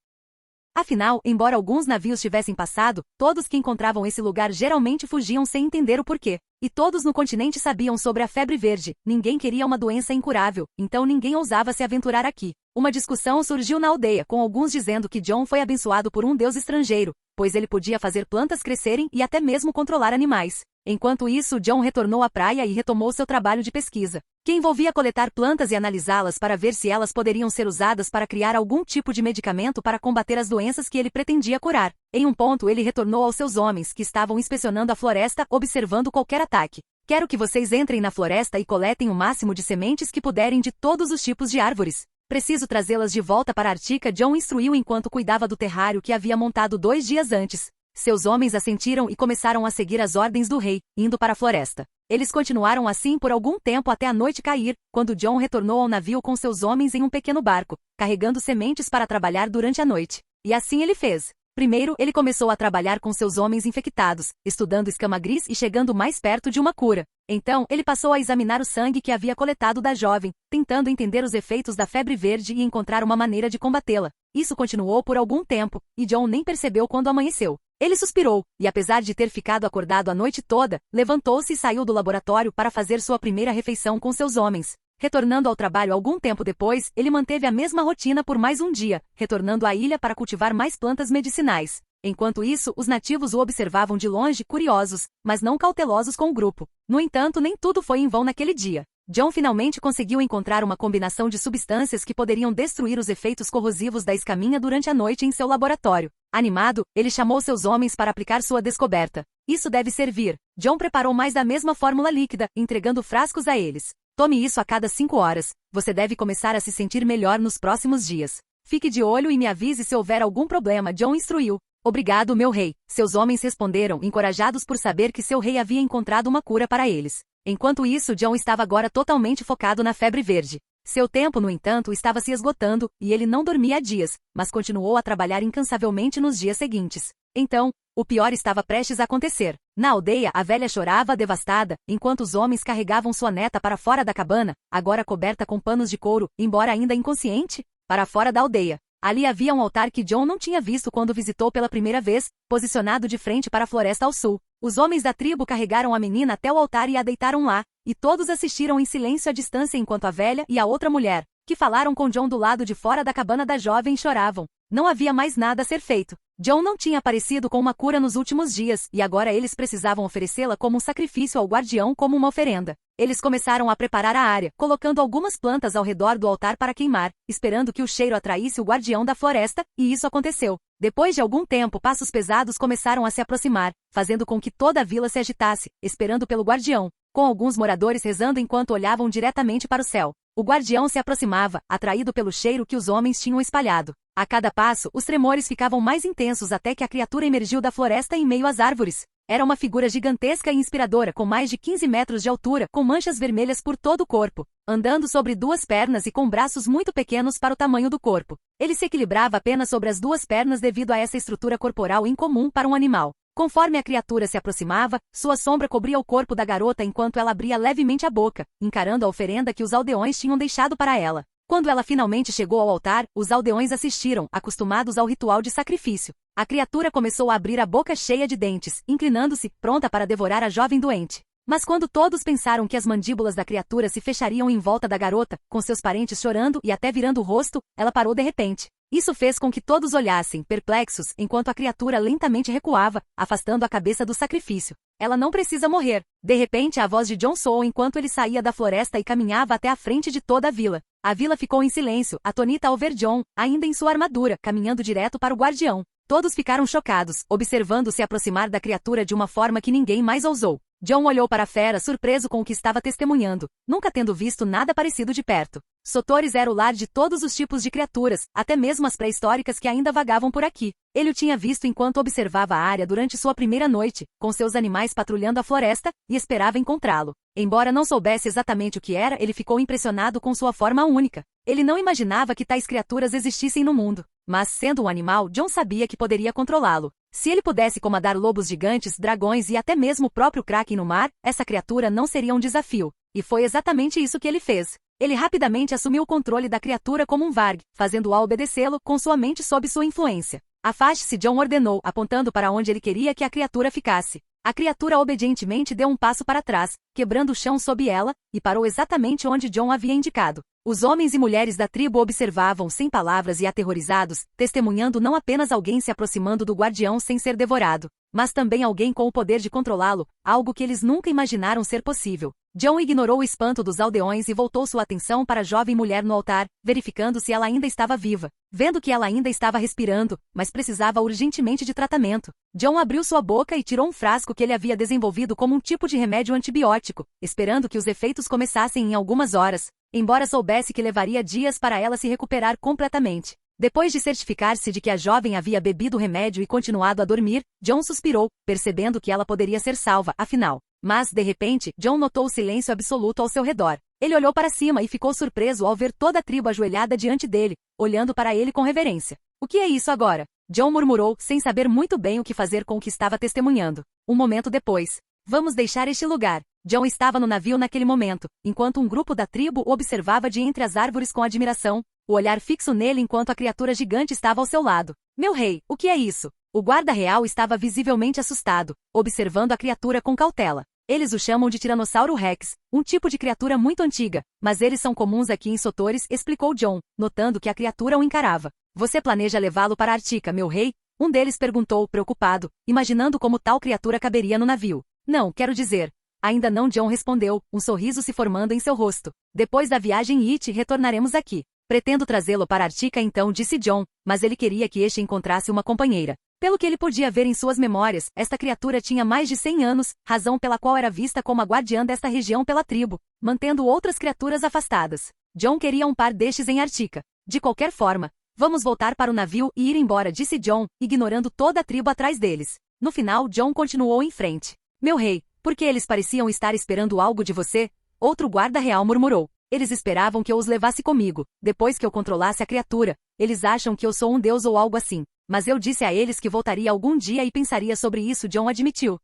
Afinal, embora alguns navios tivessem passado, todos que encontravam esse lugar geralmente fugiam sem entender o porquê. E todos no continente sabiam sobre a febre verde, ninguém queria uma doença incurável, então ninguém ousava se aventurar aqui. Uma discussão surgiu na aldeia, com alguns dizendo que John foi abençoado por um deus estrangeiro, pois ele podia fazer plantas crescerem e até mesmo controlar animais. Enquanto isso, John retornou à praia e retomou seu trabalho de pesquisa, que envolvia coletar plantas e analisá-las para ver se elas poderiam ser usadas para criar algum tipo de medicamento para combater as doenças que ele pretendia curar. Em um ponto, ele retornou aos seus homens, que estavam inspecionando a floresta, observando qualquer ataque. "Quero que vocês entrem na floresta e coletem o máximo de sementes que puderem de todos os tipos de árvores. Preciso trazê-las de volta para a Artica", John instruiu enquanto cuidava do terrário que havia montado 2 dias antes. Seus homens assentiram e começaram a seguir as ordens do rei, indo para a floresta. Eles continuaram assim por algum tempo até a noite cair, quando John retornou ao navio com seus homens em um pequeno barco, carregando sementes para trabalhar durante a noite. E assim ele fez. Primeiro, ele começou a trabalhar com seus homens infectados, estudando escama gris e chegando mais perto de uma cura. Então, ele passou a examinar o sangue que havia coletado da jovem, tentando entender os efeitos da febre verde e encontrar uma maneira de combatê-la. Isso continuou por algum tempo, e John nem percebeu quando amanheceu. Ele suspirou, e apesar de ter ficado acordado a noite toda, levantou-se e saiu do laboratório para fazer sua primeira refeição com seus homens. Retornando ao trabalho algum tempo depois, ele manteve a mesma rotina por mais um dia, retornando à ilha para cultivar mais plantas medicinais. Enquanto isso, os nativos o observavam de longe, curiosos, mas não cautelosos com o grupo. No entanto, nem tudo foi em vão naquele dia. John finalmente conseguiu encontrar uma combinação de substâncias que poderiam destruir os efeitos corrosivos da escaminha durante a noite em seu laboratório. Animado, ele chamou seus homens para aplicar sua descoberta. Isso deve servir. John preparou mais da mesma fórmula líquida, entregando frascos a eles. Tome isso a cada 5 horas. Você deve começar a se sentir melhor nos próximos dias. Fique de olho e me avise se houver algum problema, John instruiu. Obrigado, meu rei. Seus homens responderam, encorajados por saber que seu rei havia encontrado uma cura para eles. Enquanto isso, John estava agora totalmente focado na febre verde. Seu tempo, no entanto, estava se esgotando, e ele não dormia há dias, mas continuou a trabalhar incansavelmente nos dias seguintes. Então, o pior estava prestes a acontecer. Na aldeia, a velha chorava devastada, enquanto os homens carregavam sua neta para fora da cabana, agora coberta com panos de couro, embora ainda inconsciente, para fora da aldeia. Ali havia um altar que John não tinha visto quando visitou pela primeira vez, posicionado de frente para a floresta ao sul. Os homens da tribo carregaram a menina até o altar e a deitaram lá, e todos assistiram em silêncio à distância enquanto a velha e a outra mulher, que falaram com John do lado de fora da cabana da jovem, choravam. Não havia mais nada a ser feito. John não tinha aparecido com uma cura nos últimos dias, e agora eles precisavam oferecê-la como um sacrifício ao guardião como uma oferenda. Eles começaram a preparar a área, colocando algumas plantas ao redor do altar para queimar, esperando que o cheiro atraísse o guardião da floresta, e isso aconteceu. Depois de algum tempo, passos pesados começaram a se aproximar, fazendo com que toda a vila se agitasse, esperando pelo guardião, com alguns moradores rezando enquanto olhavam diretamente para o céu. O guardião se aproximava, atraído pelo cheiro que os homens tinham espalhado. A cada passo, os tremores ficavam mais intensos até que a criatura emergiu da floresta em meio às árvores. Era uma figura gigantesca e inspiradora, com mais de 15 metros de altura, com manchas vermelhas por todo o corpo, andando sobre 2 pernas e com braços muito pequenos para o tamanho do corpo. Ele se equilibrava apenas sobre as 2 pernas devido a essa estrutura corporal incomum para um animal. Conforme a criatura se aproximava, sua sombra cobria o corpo da garota enquanto ela abria levemente a boca, encarando a oferenda que os aldeões tinham deixado para ela. Quando ela finalmente chegou ao altar, os aldeões assistiram, acostumados ao ritual de sacrifício. A criatura começou a abrir a boca cheia de dentes, inclinando-se, pronta para devorar a jovem doente. Mas quando todos pensaram que as mandíbulas da criatura se fechariam em volta da garota, com seus parentes chorando e até virando o rosto, ela parou de repente. Isso fez com que todos olhassem, perplexos, enquanto a criatura lentamente recuava, afastando a cabeça do sacrifício. Ela não precisa morrer. De repente, a voz de John soou enquanto ele saía da floresta e caminhava até a frente de toda a vila. A vila ficou em silêncio, atônita ao ver John, ainda em sua armadura, caminhando direto para o guardião. Todos ficaram chocados, observando se aproximar da criatura de uma forma que ninguém mais ousou. John olhou para a fera surpreso com o que estava testemunhando, nunca tendo visto nada parecido de perto. Sotores era o lar de todos os tipos de criaturas, até mesmo as pré-históricas que ainda vagavam por aqui. Ele o tinha visto enquanto observava a área durante sua primeira noite, com seus animais patrulhando a floresta, e esperava encontrá-lo. Embora não soubesse exatamente o que era, ele ficou impressionado com sua forma única. Ele não imaginava que tais criaturas existissem no mundo. Mas, sendo um animal, John sabia que poderia controlá-lo. Se ele pudesse comandar lobos gigantes, dragões e até mesmo o próprio Kraken no mar, essa criatura não seria um desafio. E foi exatamente isso que ele fez. Ele rapidamente assumiu o controle da criatura como um Varg, fazendo-a obedecê-lo, com sua mente sob sua influência. Afaste-se, John ordenou, apontando para onde ele queria que a criatura ficasse. A criatura obedientemente deu um passo para trás, quebrando o chão sob ela, e parou exatamente onde John havia indicado. Os homens e mulheres da tribo observavam sem palavras e aterrorizados, testemunhando não apenas alguém se aproximando do guardião sem ser devorado, mas também alguém com o poder de controlá-lo, algo que eles nunca imaginaram ser possível. John ignorou o espanto dos aldeões e voltou sua atenção para a jovem mulher no altar, verificando se ela ainda estava viva. Vendo que ela ainda estava respirando, mas precisava urgentemente de tratamento, John abriu sua boca e tirou um frasco que ele havia desenvolvido como um tipo de remédio antibiótico, esperando que os efeitos começassem em algumas horas, embora soubesse que levaria dias para ela se recuperar completamente. Depois de certificar-se de que a jovem havia bebido o remédio e continuado a dormir, John suspirou, percebendo que ela poderia ser salva, afinal. Mas, de repente, John notou o silêncio absoluto ao seu redor. Ele olhou para cima e ficou surpreso ao ver toda a tribo ajoelhada diante dele, olhando para ele com reverência. O que é isso agora? John murmurou, sem saber muito bem o que fazer com o que estava testemunhando. Um momento depois. Vamos deixar este lugar. John estava no navio naquele momento, enquanto um grupo da tribo o observava de entre as árvores com admiração, o olhar fixo nele enquanto a criatura gigante estava ao seu lado. Meu rei, o que é isso? O guarda real estava visivelmente assustado, observando a criatura com cautela. Eles o chamam de Tiranossauro Rex, um tipo de criatura muito antiga, mas eles são comuns aqui em Sotores, explicou John, notando que a criatura o encarava. Você planeja levá-lo para Artica, meu rei? Um deles perguntou, preocupado, imaginando como tal criatura caberia no navio. Não, quero dizer, Ainda não, John respondeu, um sorriso se formando em seu rosto. Depois da viagem It, retornaremos aqui. Pretendo trazê-lo para Artica então, disse John, mas ele queria que este encontrasse uma companheira. Pelo que ele podia ver em suas memórias, esta criatura tinha mais de 100 anos, razão pela qual era vista como a guardiã desta região pela tribo, mantendo outras criaturas afastadas. John queria um par destes em Artica. De qualquer forma, vamos voltar para o navio e ir embora, disse John, ignorando toda a tribo atrás deles. No final, John continuou em frente. Meu rei, por que eles pareciam estar esperando algo de você? Outro guarda real murmurou. Eles esperavam que eu os levasse comigo, depois que eu controlasse a criatura. Eles acham que eu sou um deus ou algo assim. Mas eu disse a eles que voltaria algum dia e pensaria sobre isso, John admitiu.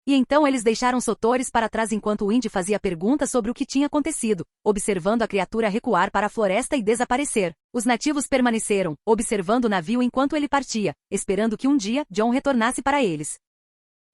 E então eles deixaram Sotores para trás enquanto o Indy fazia perguntas sobre o que tinha acontecido, observando a criatura recuar para a floresta e desaparecer. Os nativos permaneceram, observando o navio enquanto ele partia, esperando que um dia John retornasse para eles.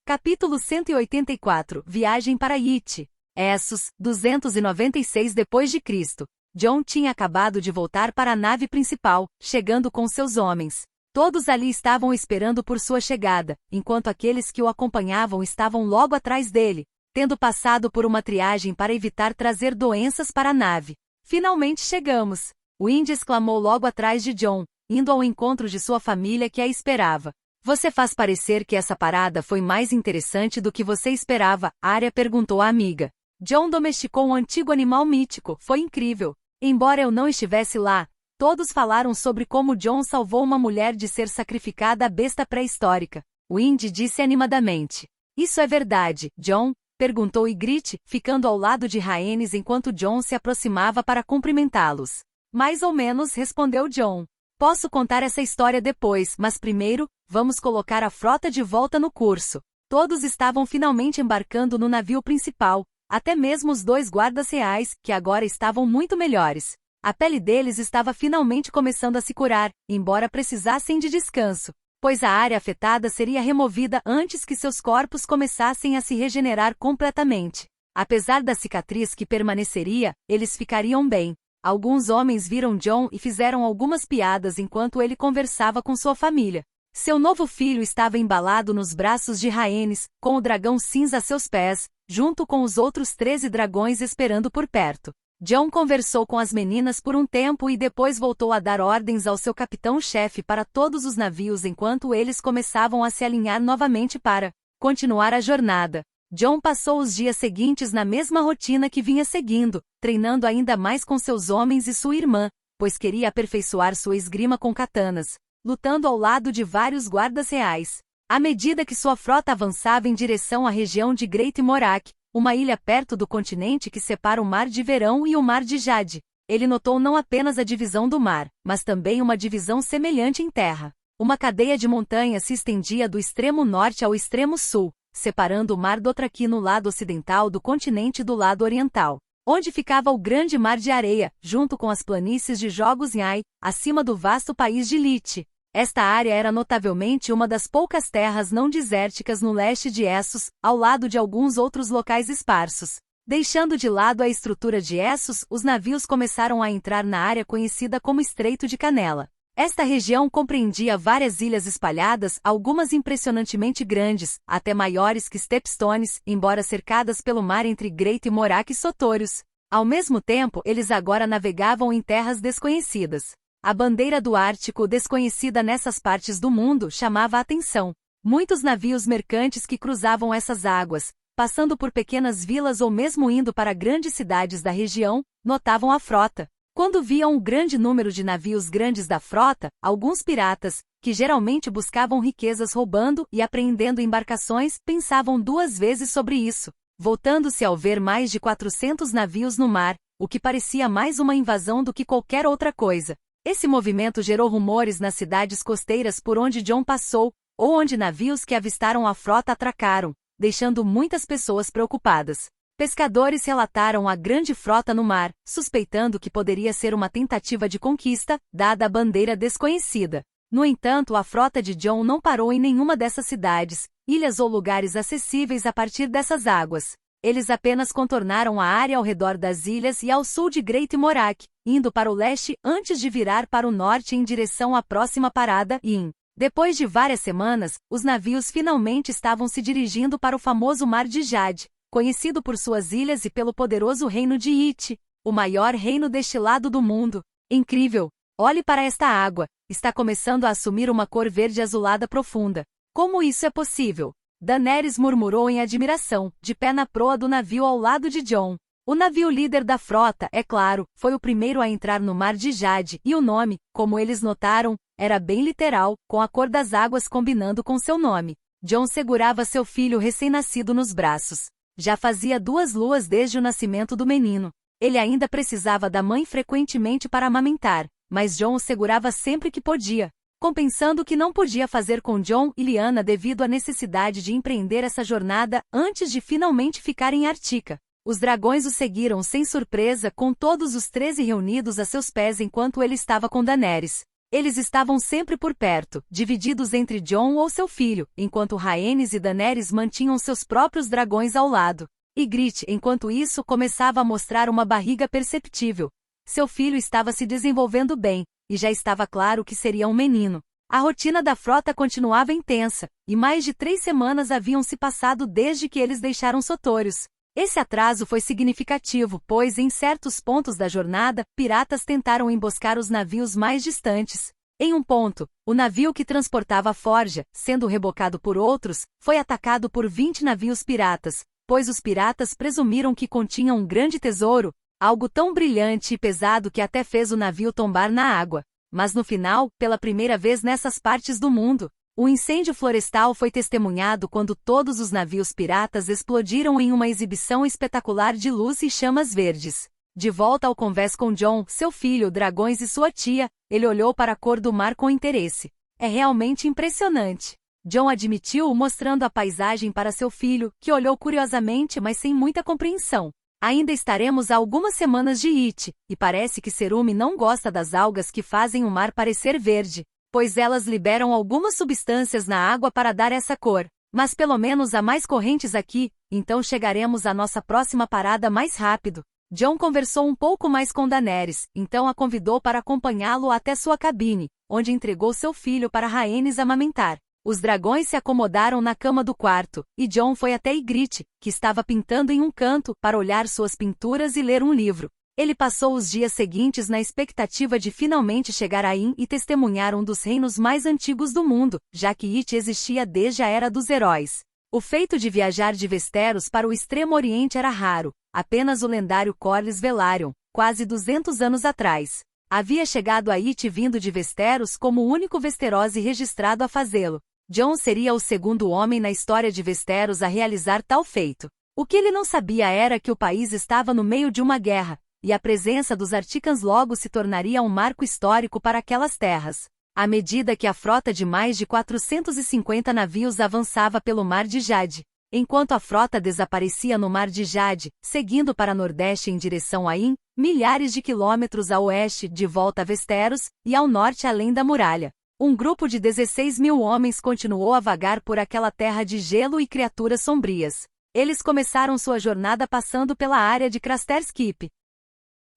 Capítulo 184 Viagem para It. Essos, 296 depois de Cristo. John tinha acabado de voltar para a nave principal, chegando com seus homens. Todos ali estavam esperando por sua chegada, enquanto aqueles que o acompanhavam estavam logo atrás dele, tendo passado por uma triagem para evitar trazer doenças para a nave. Finalmente chegamos! O Indy exclamou logo atrás de John, indo ao encontro de sua família que a esperava. Você faz parecer que essa parada foi mais interessante do que você esperava, Arya perguntou à amiga. John domesticou um antigo animal mítico, foi incrível. Embora eu não estivesse lá, todos falaram sobre como John salvou uma mulher de ser sacrificada à besta pré-histórica. O Indy disse animadamente. Isso é verdade, John? Perguntou Ygritte, ficando ao lado de Rhaenys enquanto John se aproximava para cumprimentá-los. Mais ou menos, respondeu John. Posso contar essa história depois, mas primeiro, vamos colocar a frota de volta no curso. Todos estavam finalmente embarcando no navio principal, até mesmo os 2 guardas reais, que agora estavam muito melhores. A pele deles estava finalmente começando a se curar, embora precisassem de descanso, pois a área afetada seria removida antes que seus corpos começassem a se regenerar completamente. Apesar da cicatriz que permaneceria, eles ficariam bem. Alguns homens viram John e fizeram algumas piadas enquanto ele conversava com sua família. Seu novo filho estava embalado nos braços de Rhaenys, com o dragão cinza a seus pés, junto com os outros 13 dragões esperando por perto. John conversou com as meninas por um tempo e depois voltou a dar ordens ao seu capitão-chefe para todos os navios enquanto eles começavam a se alinhar novamente para continuar a jornada. John passou os dias seguintes na mesma rotina que vinha seguindo, treinando ainda mais com seus homens e sua irmã, pois queria aperfeiçoar sua esgrima com katanas, lutando ao lado de vários guardas reais. À medida que sua frota avançava em direção à região de Great Morak, uma ilha perto do continente que separa o Mar de Verão e o Mar de Jade, ele notou não apenas a divisão do mar, mas também uma divisão semelhante em terra. Uma cadeia de montanhas se estendia do extremo norte ao extremo sul, separando o Mar Dothraki no lado ocidental do continente do lado oriental, onde ficava o grande mar de areia, junto com as planícies de Jogos Nhai, acima do vasto país de Lite. Esta área era notavelmente uma das poucas terras não desérticas no leste de Essos, ao lado de alguns outros locais esparsos. Deixando de lado a estrutura de Essos, os navios começaram a entrar na área conhecida como Estreito de Canela. Esta região compreendia várias ilhas espalhadas, algumas impressionantemente grandes, até maiores que Stepstones, embora cercadas pelo mar entre Great Morak e Sotorius. Ao mesmo tempo, eles agora navegavam em terras desconhecidas. A bandeira do Ártico, desconhecida nessas partes do mundo, chamava a atenção. Muitos navios mercantes que cruzavam essas águas, passando por pequenas vilas ou mesmo indo para grandes cidades da região, notavam a frota. Quando viam um grande número de navios grandes da frota, alguns piratas, que geralmente buscavam riquezas roubando e apreendendo embarcações, pensavam 2 vezes sobre isso, voltando-se ao ver mais de 400 navios no mar, o que parecia mais uma invasão do que qualquer outra coisa. Esse movimento gerou rumores nas cidades costeiras por onde John passou, ou onde navios que avistaram a frota atracaram, deixando muitas pessoas preocupadas. Pescadores relataram a grande frota no mar, suspeitando que poderia ser uma tentativa de conquista, dada a bandeira desconhecida. No entanto, a frota de John não parou em nenhuma dessas cidades, ilhas ou lugares acessíveis a partir dessas águas. Eles apenas contornaram a área ao redor das ilhas e ao sul de Great Morak, indo para o leste antes de virar para o norte em direção à próxima parada, Yin. Depois de várias semanas, os navios finalmente estavam se dirigindo para o famoso Mar de Jade, conhecido por suas ilhas e pelo poderoso reino de It, o maior reino deste lado do mundo. Incrível! Olhe para esta água, está começando a assumir uma cor verde azulada profunda. Como isso é possível? Daenerys murmurou em admiração, de pé na proa do navio ao lado de Jon. O navio líder da frota, é claro, foi o primeiro a entrar no Mar de Jade, e o nome, como eles notaram, era bem literal, com a cor das águas combinando com seu nome. Jon segurava seu filho recém-nascido nos braços. Já fazia 2 luas desde o nascimento do menino. Ele ainda precisava da mãe frequentemente para amamentar, mas Jon o segurava sempre que podia, compensando o que não podia fazer com Jon e Lyanna devido à necessidade de empreender essa jornada antes de finalmente ficar em Artica. Os dragões o seguiram sem surpresa, com todos os 13 reunidos a seus pés enquanto ele estava com Daenerys. Eles estavam sempre por perto, divididos entre Jon ou seu filho, enquanto Rhaenys e Daenerys mantinham seus próprios dragões ao lado. Ygritte, enquanto isso, começava a mostrar uma barriga perceptível. Seu filho estava se desenvolvendo bem, e já estava claro que seria um menino. A rotina da frota continuava intensa, e mais de 3 semanas haviam se passado desde que eles deixaram Sotorius. Esse atraso foi significativo, pois em certos pontos da jornada, piratas tentaram emboscar os navios mais distantes. Em um ponto, o navio que transportava a forja, sendo rebocado por outros, foi atacado por 20 navios piratas, pois os piratas presumiram que continha um grande tesouro, algo tão brilhante e pesado que até fez o navio tombar na água. Mas no final, pela primeira vez nessas partes do mundo, o incêndio florestal foi testemunhado quando todos os navios piratas explodiram em uma exibição espetacular de luz e chamas verdes. De volta ao convés com Jon, seu filho, dragões e sua tia, ele olhou para a cor do mar com interesse. É realmente impressionante. Jon admitiu, mostrando a paisagem para seu filho, que olhou curiosamente, mas sem muita compreensão. Ainda estaremos a algumas semanas de It, e parece que Cerume não gosta das algas que fazem o mar parecer verde, pois elas liberam algumas substâncias na água para dar essa cor. Mas pelo menos há mais correntes aqui, então chegaremos à nossa próxima parada mais rápido. Jon conversou um pouco mais com Daenerys, então a convidou para acompanhá-lo até sua cabine, onde entregou seu filho para Rhaenys amamentar. Os dragões se acomodaram na cama do quarto, e Jon foi até Ygritte, que estava pintando em um canto, para olhar suas pinturas e ler um livro. Ele passou os dias seguintes na expectativa de finalmente chegar a Ain e testemunhar um dos reinos mais antigos do mundo, já que It existia desde a Era dos Heróis. O feito de viajar de Westeros para o Extremo Oriente era raro, apenas o lendário Corlys Velaryon, quase 200 anos atrás, havia chegado a It vindo de Westeros como o único Westerosi registrado a fazê-lo. Jon seria o segundo homem na história de Westeros a realizar tal feito. O que ele não sabia era que o país estava no meio de uma guerra, e a presença dos Articans logo se tornaria um marco histórico para aquelas terras. À medida que a frota de mais de 450 navios avançava pelo Mar de Jade, enquanto a frota desaparecia no Mar de Jade, seguindo para nordeste em direção a Ain, milhares de quilômetros a oeste de volta a Westeros, e ao norte além da muralha. Um grupo de 16.000 homens continuou a vagar por aquela terra de gelo e criaturas sombrias. Eles começaram sua jornada passando pela área de Craster's Keep.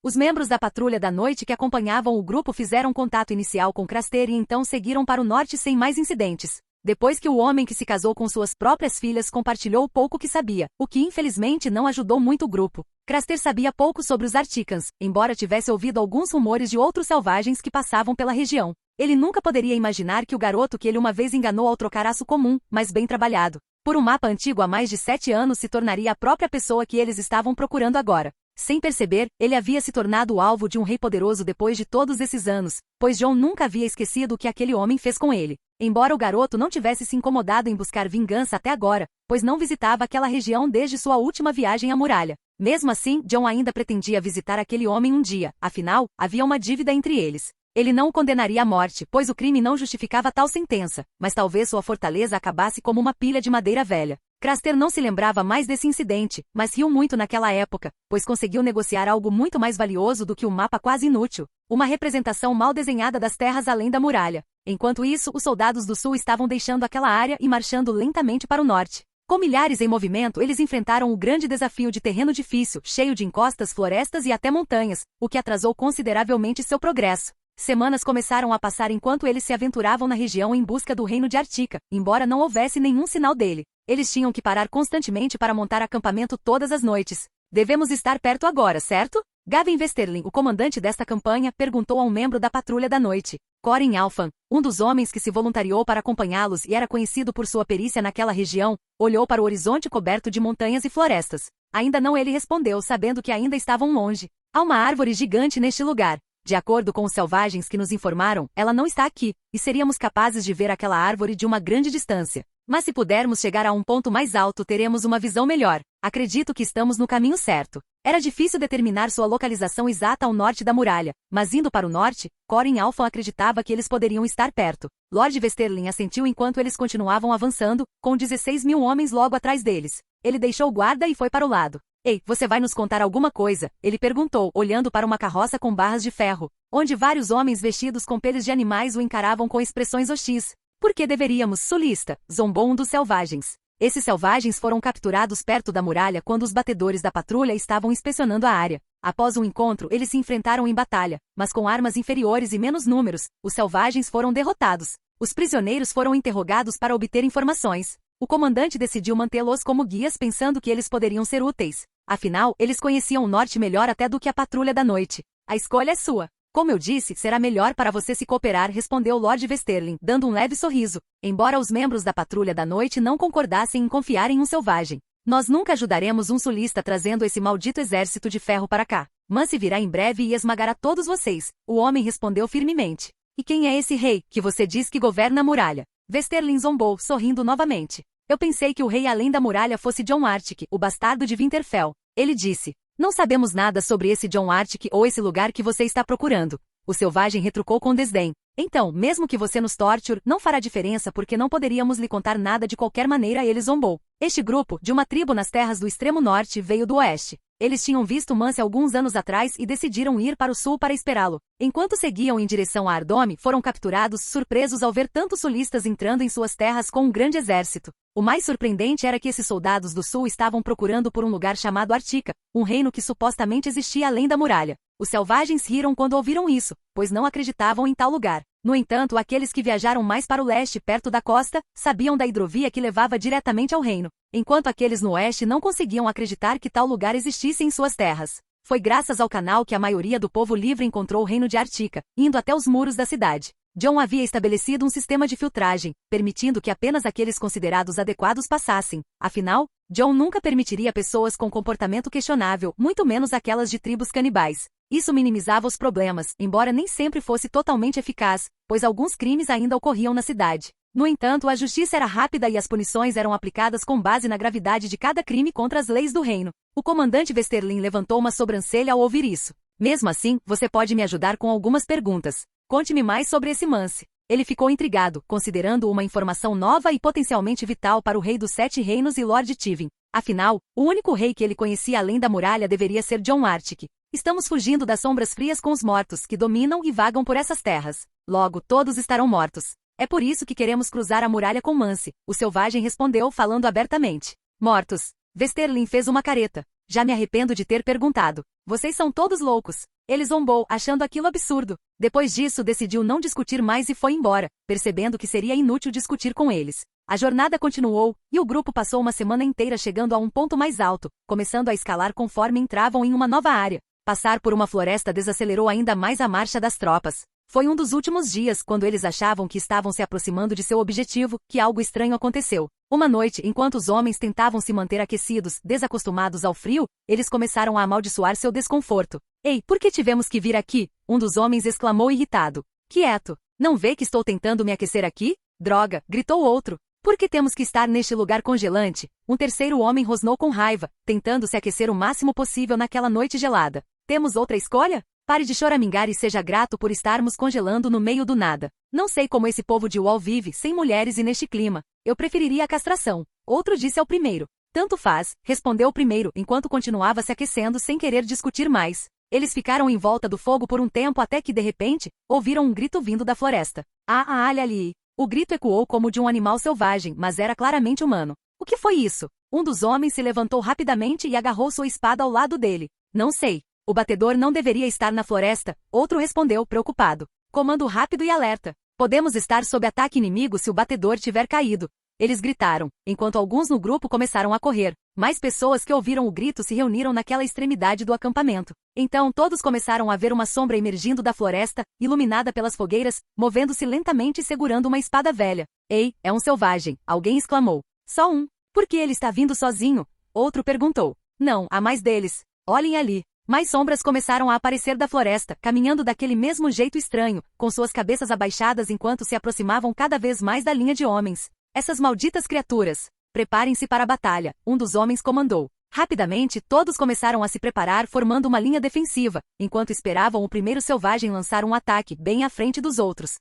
Os membros da patrulha da noite que acompanhavam o grupo fizeram contato inicial com Craster e então seguiram para o norte sem mais incidentes. Depois que o homem que se casou com suas próprias filhas compartilhou o pouco que sabia, o que infelizmente não ajudou muito o grupo. Craster sabia pouco sobre os Articans, embora tivesse ouvido alguns rumores de outros selvagens que passavam pela região. Ele nunca poderia imaginar que o garoto que ele uma vez enganou ao trocar aço comum, mas bem trabalhado, por um mapa antigo há mais de 7 anos se tornaria a própria pessoa que eles estavam procurando agora. Sem perceber, ele havia se tornado o alvo de um rei poderoso depois de todos esses anos, pois Jon nunca havia esquecido o que aquele homem fez com ele. Embora o garoto não tivesse se incomodado em buscar vingança até agora, pois não visitava aquela região desde sua última viagem à muralha. Mesmo assim, Jon ainda pretendia visitar aquele homem um dia, afinal, havia uma dívida entre eles. Ele não o condenaria à morte, pois o crime não justificava tal sentença, mas talvez sua fortaleza acabasse como uma pilha de madeira velha. Craster não se lembrava mais desse incidente, mas riu muito naquela época, pois conseguiu negociar algo muito mais valioso do que um mapa quase inútil, uma representação mal desenhada das terras além da muralha. Enquanto isso, os soldados do sul estavam deixando aquela área e marchando lentamente para o norte. Com milhares em movimento, eles enfrentaram o grande desafio de terreno difícil, cheio de encostas, florestas e até montanhas, o que atrasou consideravelmente seu progresso. Semanas começaram a passar enquanto eles se aventuravam na região em busca do reino de Artica, embora não houvesse nenhum sinal dele. Eles tinham que parar constantemente para montar acampamento todas as noites. Devemos estar perto agora, certo? Gavin Westerling, o comandante desta campanha, perguntou a um membro da patrulha da noite. Corin Alfan, um dos homens que se voluntariou para acompanhá-los e era conhecido por sua perícia naquela região, olhou para o horizonte coberto de montanhas e florestas. Ainda não, ele respondeu, sabendo que ainda estavam longe. Há uma árvore gigante neste lugar. De acordo com os selvagens que nos informaram, ela não está aqui, e seríamos capazes de ver aquela árvore de uma grande distância. Mas se pudermos chegar a um ponto mais alto, teremos uma visão melhor. Acredito que estamos no caminho certo. Era difícil determinar sua localização exata ao norte da muralha, mas indo para o norte, Corin Alfan acreditava que eles poderiam estar perto. Lord Westerling assentiu enquanto eles continuavam avançando, com 16.000 homens logo atrás deles. Ele deixou o guarda e foi para o lado. Ei, você vai nos contar alguma coisa? Ele perguntou, olhando para uma carroça com barras de ferro, onde vários homens vestidos com peles de animais o encaravam com expressões hostis. Por que deveríamos, sulista? Zombou um dos selvagens. Esses selvagens foram capturados perto da muralha quando os batedores da patrulha estavam inspecionando a área. Após o encontro, eles se enfrentaram em batalha, mas com armas inferiores e menos números, os selvagens foram derrotados. Os prisioneiros foram interrogados para obter informações. O comandante decidiu mantê-los como guias pensando que eles poderiam ser úteis. Afinal, eles conheciam o norte melhor até do que a patrulha da noite. A escolha é sua. Como eu disse, será melhor para você se cooperar, respondeu Lord Westerling, dando um leve sorriso. Embora os membros da patrulha da noite não concordassem em confiar em um selvagem. Nós nunca ajudaremos um sulista trazendo esse maldito exército de ferro para cá. Mance virá em breve e esmagará todos vocês. O homem respondeu firmemente. E quem é esse rei, que você diz que governa a muralha? Westerling zombou, sorrindo novamente. Eu pensei que o rei além da muralha fosse Jon Artic, o bastardo de Winterfell. Ele disse. Não sabemos nada sobre esse Jon Artic ou esse lugar que você está procurando. O selvagem retrucou com desdém. Então, mesmo que você nos torture, não fará diferença porque não poderíamos lhe contar nada de qualquer maneira, ele zombou. Este grupo, de uma tribo nas terras do extremo norte, veio do oeste. Eles tinham visto Mance alguns anos atrás e decidiram ir para o sul para esperá-lo. Enquanto seguiam em direção a Ardome, foram capturados, surpresos ao ver tantos sulistas entrando em suas terras com um grande exército. O mais surpreendente era que esses soldados do sul estavam procurando por um lugar chamado Artica, um reino que supostamente existia além da muralha. Os selvagens riram quando ouviram isso, pois não acreditavam em tal lugar. No entanto, aqueles que viajaram mais para o leste, perto da costa, sabiam da hidrovia que levava diretamente ao reino, enquanto aqueles no oeste não conseguiam acreditar que tal lugar existisse em suas terras. Foi graças ao canal que a maioria do povo livre encontrou o reino de Artica, indo até os muros da cidade. Jon havia estabelecido um sistema de filtragem, permitindo que apenas aqueles considerados adequados passassem. Afinal, Jon nunca permitiria pessoas com comportamento questionável, muito menos aquelas de tribos canibais. Isso minimizava os problemas, embora nem sempre fosse totalmente eficaz, pois alguns crimes ainda ocorriam na cidade. No entanto, a justiça era rápida e as punições eram aplicadas com base na gravidade de cada crime contra as leis do reino. O comandante Westerling levantou uma sobrancelha ao ouvir isso. Mesmo assim, você pode me ajudar com algumas perguntas. Conte-me mais sobre esse Mance. Ele ficou intrigado, considerando uma informação nova e potencialmente vital para o rei dos Sete Reinos e Lord Tivin. Afinal, o único rei que ele conhecia além da muralha deveria ser Jon Artic. Estamos fugindo das sombras frias com os mortos que dominam e vagam por essas terras. Logo, todos estarão mortos. É por isso que queremos cruzar a muralha com Mance. O selvagem respondeu, falando abertamente. Mortos. Westerling fez uma careta. Já me arrependo de ter perguntado. Vocês são todos loucos. Ele zombou, achando aquilo absurdo. Depois disso, decidiu não discutir mais e foi embora, percebendo que seria inútil discutir com eles. A jornada continuou, e o grupo passou uma semana inteira chegando a um ponto mais alto, começando a escalar conforme entravam em uma nova área. Passar por uma floresta desacelerou ainda mais a marcha das tropas. Foi um dos últimos dias, quando eles achavam que estavam se aproximando de seu objetivo, que algo estranho aconteceu. Uma noite, enquanto os homens tentavam se manter aquecidos, desacostumados ao frio, eles começaram a amaldiçoar seu desconforto. Ei, por que tivemos que vir aqui? Um dos homens exclamou irritado. Quieto! Não vê que estou tentando me aquecer aqui? Droga! Gritou outro. Por que temos que estar neste lugar congelante? Um terceiro homem rosnou com raiva, tentando se aquecer o máximo possível naquela noite gelada. Temos outra escolha? Pare de choramingar e seja grato por estarmos congelando no meio do nada. Não sei como esse povo de Wall vive sem mulheres e neste clima. Eu preferiria a castração. Outro disse ao primeiro. Tanto faz, respondeu o primeiro, enquanto continuava se aquecendo sem querer discutir mais. Eles ficaram em volta do fogo por um tempo até que, de repente, ouviram um grito vindo da floresta. Ali! O grito ecoou como de um animal selvagem, mas era claramente humano. O que foi isso? Um dos homens se levantou rapidamente e agarrou sua espada ao lado dele. Não sei. O batedor não deveria estar na floresta, outro respondeu, preocupado. Comando rápido e alerta. Podemos estar sob ataque inimigo se o batedor tiver caído. Eles gritaram, enquanto alguns no grupo começaram a correr. Mais pessoas que ouviram o grito se reuniram naquela extremidade do acampamento. Então todos começaram a ver uma sombra emergindo da floresta, iluminada pelas fogueiras, movendo-se lentamente e segurando uma espada velha. Ei, é um selvagem, alguém exclamou. Só um. Por que ele está vindo sozinho? Outro perguntou. Não, há mais deles. Olhem ali. Mais sombras começaram a aparecer da floresta, caminhando daquele mesmo jeito estranho, com suas cabeças abaixadas enquanto se aproximavam cada vez mais da linha de homens. Essas malditas criaturas! Preparem-se para a batalha, um dos homens comandou. Rapidamente, todos começaram a se preparar formando uma linha defensiva, enquanto esperavam o primeiro selvagem lançar um ataque bem à frente dos outros.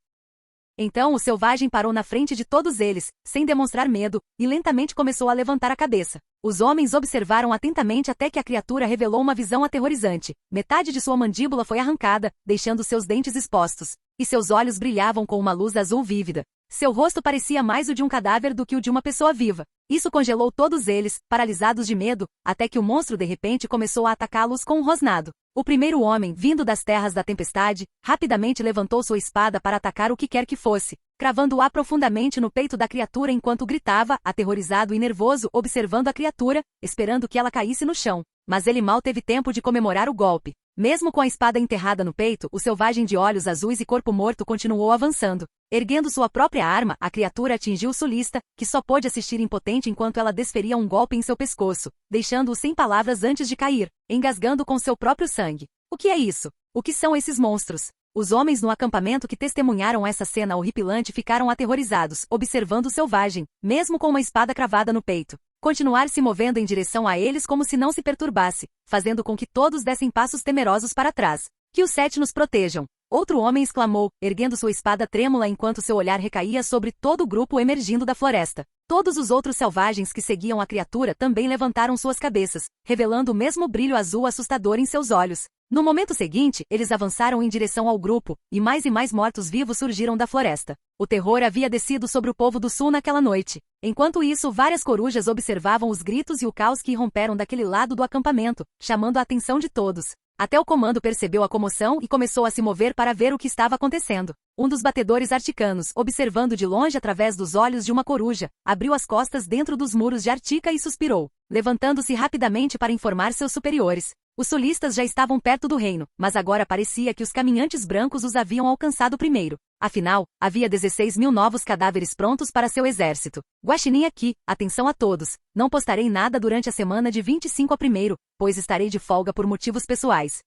Então o selvagem parou na frente de todos eles, sem demonstrar medo, e lentamente começou a levantar a cabeça. Os homens observaram atentamente até que a criatura revelou uma visão aterrorizante. Metade de sua mandíbula foi arrancada, deixando seus dentes expostos, e seus olhos brilhavam com uma luz azul vívida. Seu rosto parecia mais o de um cadáver do que o de uma pessoa viva. Isso congelou todos eles, paralisados de medo, até que o monstro de repente começou a atacá-los com um rosnado. O primeiro homem, vindo das terras da tempestade, rapidamente levantou sua espada para atacar o que quer que fosse, cravando-a profundamente no peito da criatura enquanto gritava, aterrorizado e nervoso, observando a criatura, esperando que ela caísse no chão. Mas ele mal teve tempo de comemorar o golpe. Mesmo com a espada enterrada no peito, o selvagem de olhos azuis e corpo morto continuou avançando. Erguendo sua própria arma, a criatura atingiu o sulista, que só pôde assistir impotente enquanto ela desferia um golpe em seu pescoço, deixando-o sem palavras antes de cair, engasgando com seu próprio sangue. O que é isso? O que são esses monstros? Os homens no acampamento que testemunharam essa cena horripilante ficaram aterrorizados, observando o selvagem, mesmo com uma espada cravada no peito. Continuar se movendo em direção a eles como se não se perturbasse, fazendo com que todos dessem passos temerosos para trás. Que os sete nos protejam! Outro homem exclamou, erguendo sua espada trêmula enquanto seu olhar recaía sobre todo o grupo emergindo da floresta. Todos os outros selvagens que seguiam a criatura também levantaram suas cabeças, revelando o mesmo brilho azul assustador em seus olhos. No momento seguinte, eles avançaram em direção ao grupo, e mais mortos-vivos surgiram da floresta. O terror havia descido sobre o povo do sul naquela noite. Enquanto isso, várias corujas observavam os gritos e o caos que irromperam daquele lado do acampamento, chamando a atenção de todos. Até o comando percebeu a comoção e começou a se mover para ver o que estava acontecendo. Um dos batedores articanos, observando de longe através dos olhos de uma coruja, abriu as costas dentro dos muros de Artica e suspirou, levantando-se rapidamente para informar seus superiores. Os sulistas já estavam perto do reino, mas agora parecia que os caminhantes brancos os haviam alcançado primeiro. Afinal, havia 16.000 novos cadáveres prontos para seu exército. Guaxinim aqui, atenção a todos. Não postarei nada durante a semana de 25 a 1º, pois estarei de folga por motivos pessoais.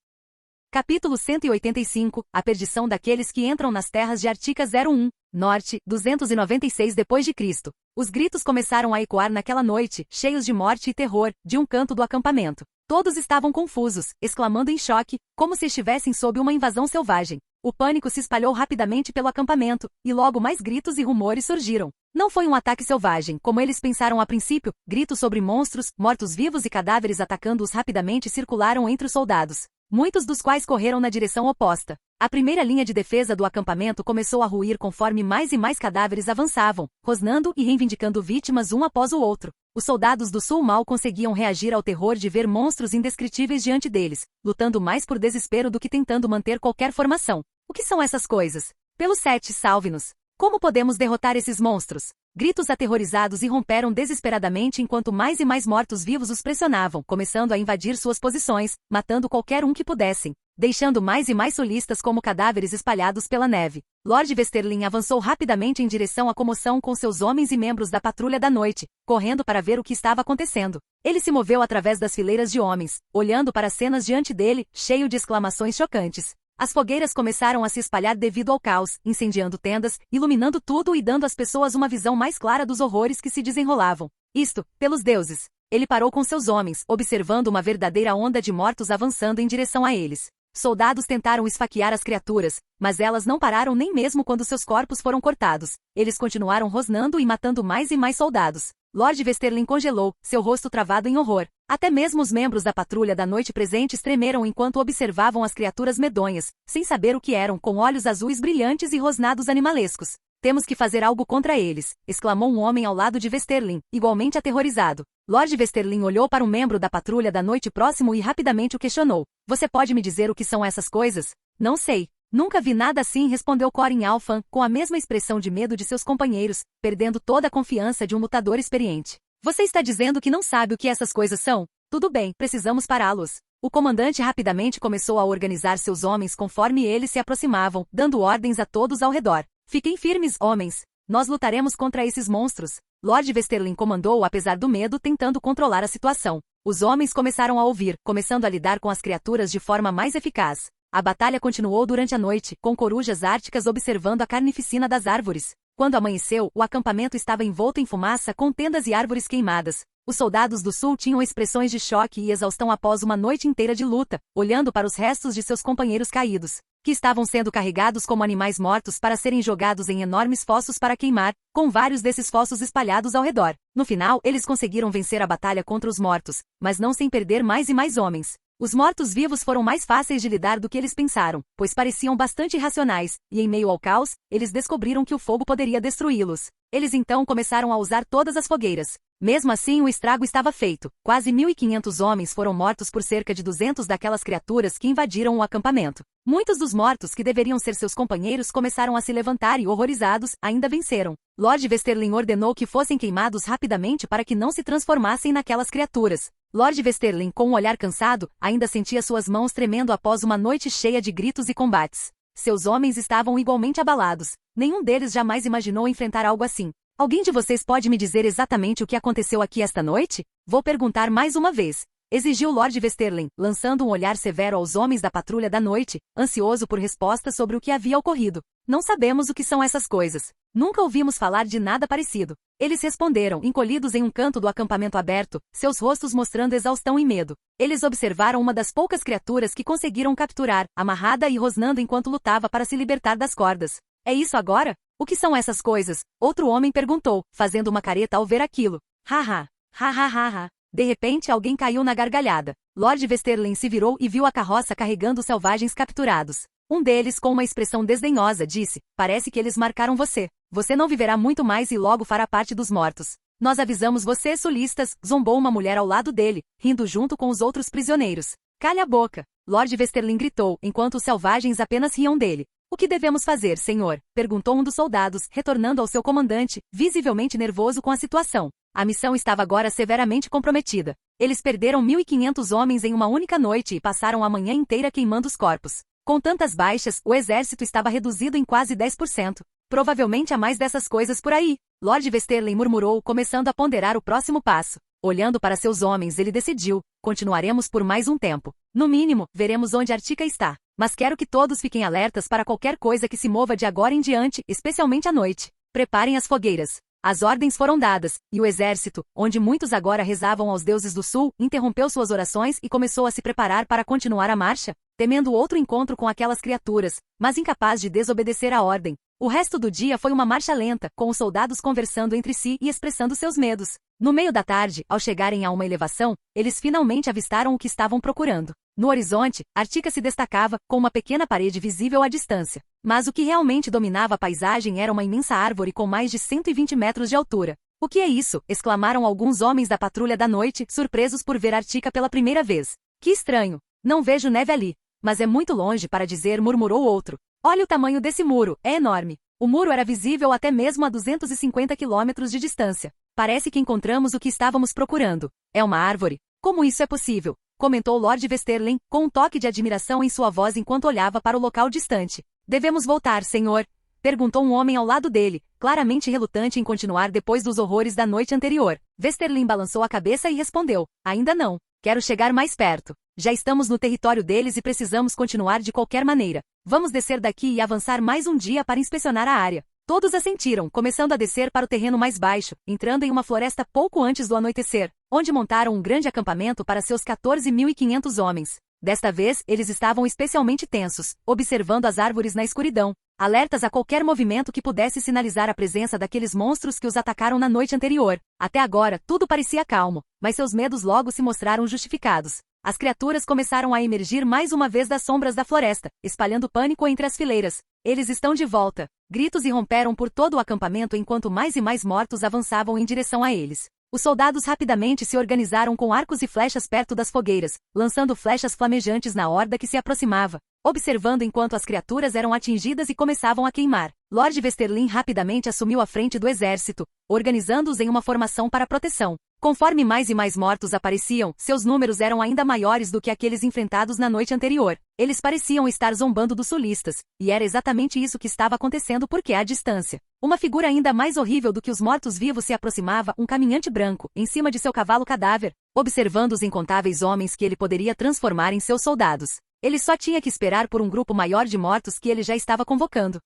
Capítulo 185, a perdição daqueles que entram nas terras de Artica 01, Norte, 296 d.C. Os gritos começaram a ecoar naquela noite, cheios de morte e terror, de um canto do acampamento. Todos estavam confusos, exclamando em choque, como se estivessem sob uma invasão selvagem. O pânico se espalhou rapidamente pelo acampamento, e logo mais gritos e rumores surgiram. Não foi um ataque selvagem, como eles pensaram a princípio. Gritos sobre monstros, mortos-vivos e cadáveres atacando-os rapidamente circularam entre os soldados, muitos dos quais correram na direção oposta. A primeira linha de defesa do acampamento começou a ruir conforme mais e mais cadáveres avançavam, rosnando e reivindicando vítimas um após o outro. Os soldados do sul mal conseguiam reagir ao terror de ver monstros indescritíveis diante deles, lutando mais por desespero do que tentando manter qualquer formação. O que são essas coisas? Pelo 7, salve-nos! Como podemos derrotar esses monstros? Gritos aterrorizados irromperam desesperadamente enquanto mais e mais mortos-vivos os pressionavam, começando a invadir suas posições, matando qualquer um que pudessem, deixando mais e mais sulistas como cadáveres espalhados pela neve. Lord Westerlin avançou rapidamente em direção à comoção com seus homens e membros da Patrulha da Noite, correndo para ver o que estava acontecendo. Ele se moveu através das fileiras de homens, olhando para as cenas diante dele, cheio de exclamações chocantes. As fogueiras começaram a se espalhar devido ao caos, incendiando tendas, iluminando tudo e dando às pessoas uma visão mais clara dos horrores que se desenrolavam. Isto, pelos deuses! Ele parou com seus homens, observando uma verdadeira onda de mortos avançando em direção a eles. Soldados tentaram esfaquear as criaturas, mas elas não pararam nem mesmo quando seus corpos foram cortados. Eles continuaram rosnando e matando mais e mais soldados. Lord Westerlin congelou, seu rosto travado em horror. Até mesmo os membros da Patrulha da Noite presentes tremeram enquanto observavam as criaturas medonhas, sem saber o que eram, com olhos azuis brilhantes e rosnados animalescos. Temos que fazer algo contra eles, exclamou um homem ao lado de Westerlin, igualmente aterrorizado. Lord Westerlin olhou para um membro da Patrulha da Noite próximo e rapidamente o questionou. Você pode me dizer o que são essas coisas? Não sei. Nunca vi nada assim, respondeu Corin Alphan, com a mesma expressão de medo de seus companheiros, perdendo toda a confiança de um lutador experiente. Você está dizendo que não sabe o que essas coisas são? Tudo bem, precisamos pará-los. O comandante rapidamente começou a organizar seus homens conforme eles se aproximavam, dando ordens a todos ao redor. Fiquem firmes, homens. Nós lutaremos contra esses monstros. Lord Westerling comandou apesar do medo, tentando controlar a situação. Os homens começaram a ouvir, começando a lidar com as criaturas de forma mais eficaz. A batalha continuou durante a noite, com corujas árticas observando a carnificina das árvores. Quando amanheceu, o acampamento estava envolto em fumaça com tendas e árvores queimadas. Os soldados do sul tinham expressões de choque e exaustão após uma noite inteira de luta, olhando para os restos de seus companheiros caídos, que estavam sendo carregados como animais mortos para serem jogados em enormes fossos para queimar, com vários desses fossos espalhados ao redor. No final, eles conseguiram vencer a batalha contra os mortos, mas não sem perder mais e mais homens. Os mortos-vivos foram mais fáceis de lidar do que eles pensaram, pois pareciam bastante irracionais, e em meio ao caos, eles descobriram que o fogo poderia destruí-los. Eles então começaram a usar todas as fogueiras. Mesmo assim, o estrago estava feito. Quase 1.500 homens foram mortos por cerca de 200 daquelas criaturas que invadiram o acampamento. Muitos dos mortos que deveriam ser seus companheiros começaram a se levantar e, horrorizados, ainda venceram. Lord Westerling ordenou que fossem queimados rapidamente para que não se transformassem naquelas criaturas. Lord Westerling, com um olhar cansado, ainda sentia suas mãos tremendo após uma noite cheia de gritos e combates. Seus homens estavam igualmente abalados. Nenhum deles jamais imaginou enfrentar algo assim. Alguém de vocês pode me dizer exatamente o que aconteceu aqui esta noite? Vou perguntar mais uma vez. Exigiu Lord Westerling, lançando um olhar severo aos homens da patrulha da noite, ansioso por respostas sobre o que havia ocorrido. Não sabemos o que são essas coisas. Nunca ouvimos falar de nada parecido. Eles responderam, encolhidos em um canto do acampamento aberto, seus rostos mostrando exaustão e medo. Eles observaram uma das poucas criaturas que conseguiram capturar, amarrada e rosnando enquanto lutava para se libertar das cordas. É isso agora? O que são essas coisas? Outro homem perguntou, fazendo uma careta ao ver aquilo. Haha. Hahaha. De repente alguém caiu na gargalhada. Lord Westerling se virou e viu a carroça carregando os selvagens capturados. Um deles, com uma expressão desdenhosa, disse, parece que eles marcaram você. Você não viverá muito mais e logo fará parte dos mortos. Nós avisamos você, sulistas, zombou uma mulher ao lado dele, rindo junto com os outros prisioneiros. Calha a boca. Lord Westerling gritou, enquanto os selvagens apenas riam dele. O que devemos fazer, senhor? Perguntou um dos soldados, retornando ao seu comandante, visivelmente nervoso com a situação. A missão estava agora severamente comprometida. Eles perderam 1.500 homens em uma única noite e passaram a manhã inteira queimando os corpos. Com tantas baixas, o exército estava reduzido em quase 10%. Provavelmente há mais dessas coisas por aí. Lord Westerling murmurou, começando a ponderar o próximo passo. Olhando para seus homens, ele decidiu, continuaremos por mais um tempo. No mínimo, veremos onde Artica está. Mas quero que todos fiquem alertas para qualquer coisa que se mova de agora em diante, especialmente à noite. Preparem as fogueiras. As ordens foram dadas, e o exército, onde muitos agora rezavam aos deuses do sul, interrompeu suas orações e começou a se preparar para continuar a marcha, temendo outro encontro com aquelas criaturas, mas incapaz de desobedecer a ordem. O resto do dia foi uma marcha lenta, com os soldados conversando entre si e expressando seus medos. No meio da tarde, ao chegarem a uma elevação, eles finalmente avistaram o que estavam procurando. No horizonte, Artica se destacava, com uma pequena parede visível à distância. Mas o que realmente dominava a paisagem era uma imensa árvore com mais de 120 metros de altura. O que é isso? Exclamaram alguns homens da patrulha da noite, surpresos por ver Artica pela primeira vez. Que estranho! Não vejo neve ali. Mas é muito longe para dizer, murmurou outro. Olha o tamanho desse muro, é enorme. O muro era visível até mesmo a 250 quilômetros de distância. Parece que encontramos o que estávamos procurando. É uma árvore. Como isso é possível? Comentou Lord Westerling, com um toque de admiração em sua voz enquanto olhava para o local distante. Devemos voltar, senhor? Perguntou um homem ao lado dele, claramente relutante em continuar depois dos horrores da noite anterior. Westerling balançou a cabeça e respondeu, ainda não. Quero chegar mais perto. Já estamos no território deles e precisamos continuar de qualquer maneira. Vamos descer daqui e avançar mais um dia para inspecionar a área. Todos assentiram, começando a descer para o terreno mais baixo, entrando em uma floresta pouco antes do anoitecer, onde montaram um grande acampamento para seus 14.500 homens. Desta vez, eles estavam especialmente tensos, observando as árvores na escuridão, alertas a qualquer movimento que pudesse sinalizar a presença daqueles monstros que os atacaram na noite anterior. Até agora, tudo parecia calmo, mas seus medos logo se mostraram justificados. As criaturas começaram a emergir mais uma vez das sombras da floresta, espalhando pânico entre as fileiras. Eles estão de volta. Gritos irromperam por todo o acampamento enquanto mais e mais mortos avançavam em direção a eles. Os soldados rapidamente se organizaram com arcos e flechas perto das fogueiras, lançando flechas flamejantes na horda que se aproximava. observando enquanto as criaturas eram atingidas e começavam a queimar. Lord Westerlin rapidamente assumiu a frente do exército, organizando-os em uma formação para proteção. Conforme mais e mais mortos apareciam, seus números eram ainda maiores do que aqueles enfrentados na noite anterior. Eles pareciam estar zombando dos sulistas, e era exatamente isso que estava acontecendo porque à distância. Uma figura ainda mais horrível do que os mortos-vivos se aproximava, um caminhante branco, em cima de seu cavalo cadáver, observando os incontáveis homens que ele poderia transformar em seus soldados. Ele só tinha que esperar por um grupo maior de mortos que ele já estava convocando.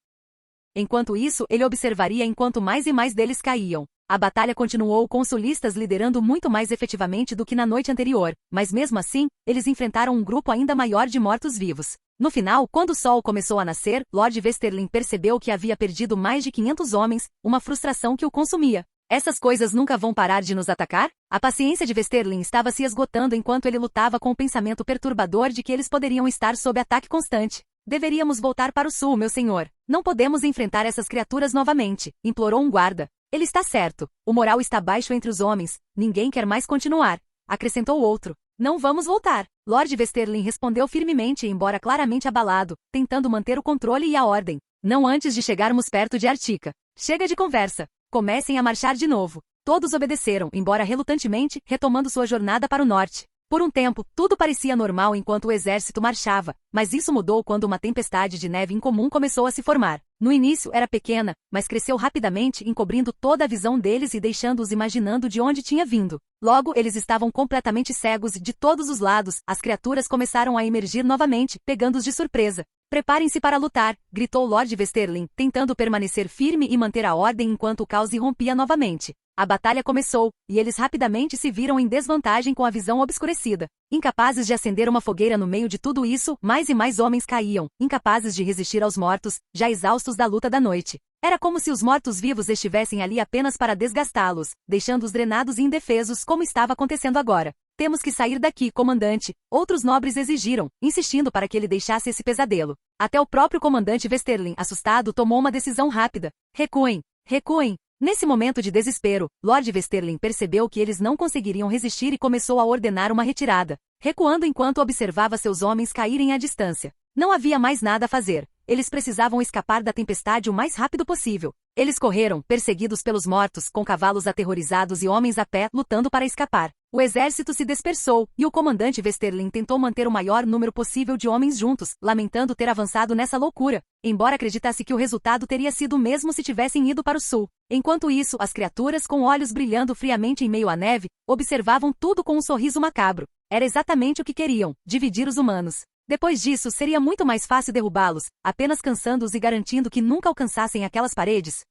Enquanto isso, ele observaria enquanto mais e mais deles caíam. A batalha continuou com os sulistas liderando muito mais efetivamente do que na noite anterior, mas mesmo assim, eles enfrentaram um grupo ainda maior de mortos-vivos. No final, quando o sol começou a nascer, Lord Westerlin percebeu que havia perdido mais de 500 homens, uma frustração que o consumia. Essas coisas nunca vão parar de nos atacar? A paciência de Westerlin estava se esgotando enquanto ele lutava com o pensamento perturbador de que eles poderiam estar sob ataque constante. Deveríamos voltar para o sul, meu senhor. Não podemos enfrentar essas criaturas novamente, implorou um guarda. Ele está certo. O moral está baixo entre os homens. Ninguém quer mais continuar. Acrescentou outro. Não vamos voltar. Lord Westerlin respondeu firmemente, embora claramente abalado, tentando manter o controle e a ordem. Não antes de chegarmos perto de Artica. Chega de conversa. Comecem a marchar de novo. Todos obedeceram, embora relutantemente, retomando sua jornada para o norte. Por um tempo, tudo parecia normal enquanto o exército marchava, mas isso mudou quando uma tempestade de neve incomum começou a se formar. No início era pequena, mas cresceu rapidamente, encobrindo toda a visão deles e deixando-os imaginando de onde tinha vindo. Logo, eles estavam completamente cegos de todos os lados. As criaturas começaram a emergir novamente, pegando-os de surpresa. Preparem-se para lutar, gritou Lord Westerlin, tentando permanecer firme e manter a ordem enquanto o caos irrompia novamente. A batalha começou, e eles rapidamente se viram em desvantagem com a visão obscurecida. Incapazes de acender uma fogueira no meio de tudo isso, mais e mais homens caíam, incapazes de resistir aos mortos, já exaustos da luta da noite. Era como se os mortos-vivos estivessem ali apenas para desgastá-los, deixando-os drenados e indefesos como estava acontecendo agora. Temos que sair daqui, comandante, outros nobres exigiram, insistindo para que ele deixasse esse pesadelo. Até o próprio comandante Westerlin, assustado, tomou uma decisão rápida. Recuem, recuem. Nesse momento de desespero, Lord Westerlin percebeu que eles não conseguiriam resistir e começou a ordenar uma retirada, recuando enquanto observava seus homens caírem à distância. Não havia mais nada a fazer. Eles precisavam escapar da tempestade o mais rápido possível. Eles correram, perseguidos pelos mortos, com cavalos aterrorizados e homens a pé, lutando para escapar. O exército se dispersou, e o comandante Westerlin tentou manter o maior número possível de homens juntos, lamentando ter avançado nessa loucura, embora acreditasse que o resultado teria sido o mesmo se tivessem ido para o sul. Enquanto isso, as criaturas, com olhos brilhando friamente em meio à neve, observavam tudo com um sorriso macabro. Era exatamente o que queriam, dividir os humanos. Depois disso, seria muito mais fácil derrubá-los, apenas cansando-os e garantindo que nunca alcançassem aquelas paredes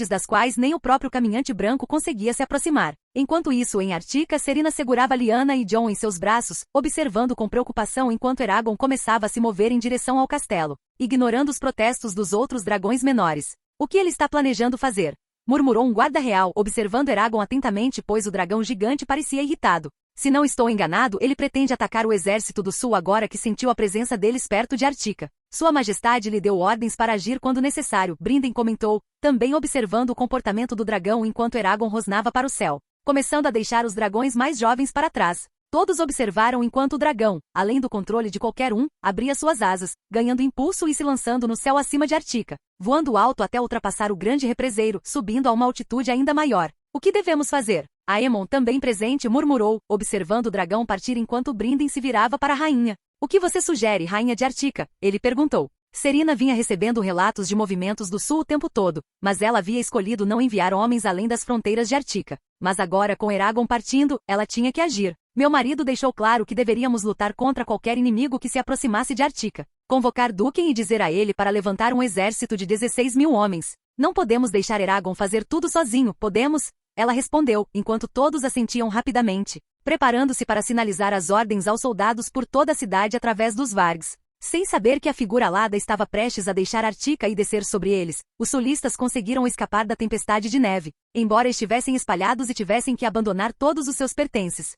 das quais nem o próprio caminhante branco conseguia se aproximar. Enquanto isso, em Artica, Serena segurava Lyanna e Jon em seus braços, observando com preocupação enquanto Eragon começava a se mover em direção ao castelo, ignorando os protestos dos outros dragões menores. O que ele está planejando fazer? Murmurou um guarda real, observando Eragon atentamente, pois o dragão gigante parecia irritado. Se não estou enganado, ele pretende atacar o exército do sul agora que sentiu a presença deles perto de Artica. Sua Majestade lhe deu ordens para agir quando necessário, Brynden comentou, também observando o comportamento do dragão enquanto Eragon rosnava para o céu, começando a deixar os dragões mais jovens para trás. Todos observaram enquanto o dragão, além do controle de qualquer um, abria suas asas, ganhando impulso e se lançando no céu acima de Artica, voando alto até ultrapassar o grande represeiro, subindo a uma altitude ainda maior. O que devemos fazer? Aemon, também presente, murmurou, observando o dragão partir enquanto Brynden se virava para a rainha. O que você sugere, rainha de Artica? Ele perguntou. Serena vinha recebendo relatos de movimentos do sul o tempo todo, mas ela havia escolhido não enviar homens além das fronteiras de Artica. Mas agora, com Eragon partindo, ela tinha que agir. Meu marido deixou claro que deveríamos lutar contra qualquer inimigo que se aproximasse de Artica. Convocar Duken e dizer a ele para levantar um exército de 16.000 homens. Não podemos deixar Eragon fazer tudo sozinho, podemos? Ela respondeu, enquanto todos assentiam rapidamente, preparando-se para sinalizar as ordens aos soldados por toda a cidade através dos Vargs. Sem saber que a figura alada estava prestes a deixar Artica e descer sobre eles, os sulistas conseguiram escapar da tempestade de neve, embora estivessem espalhados e tivessem que abandonar todos os seus pertences.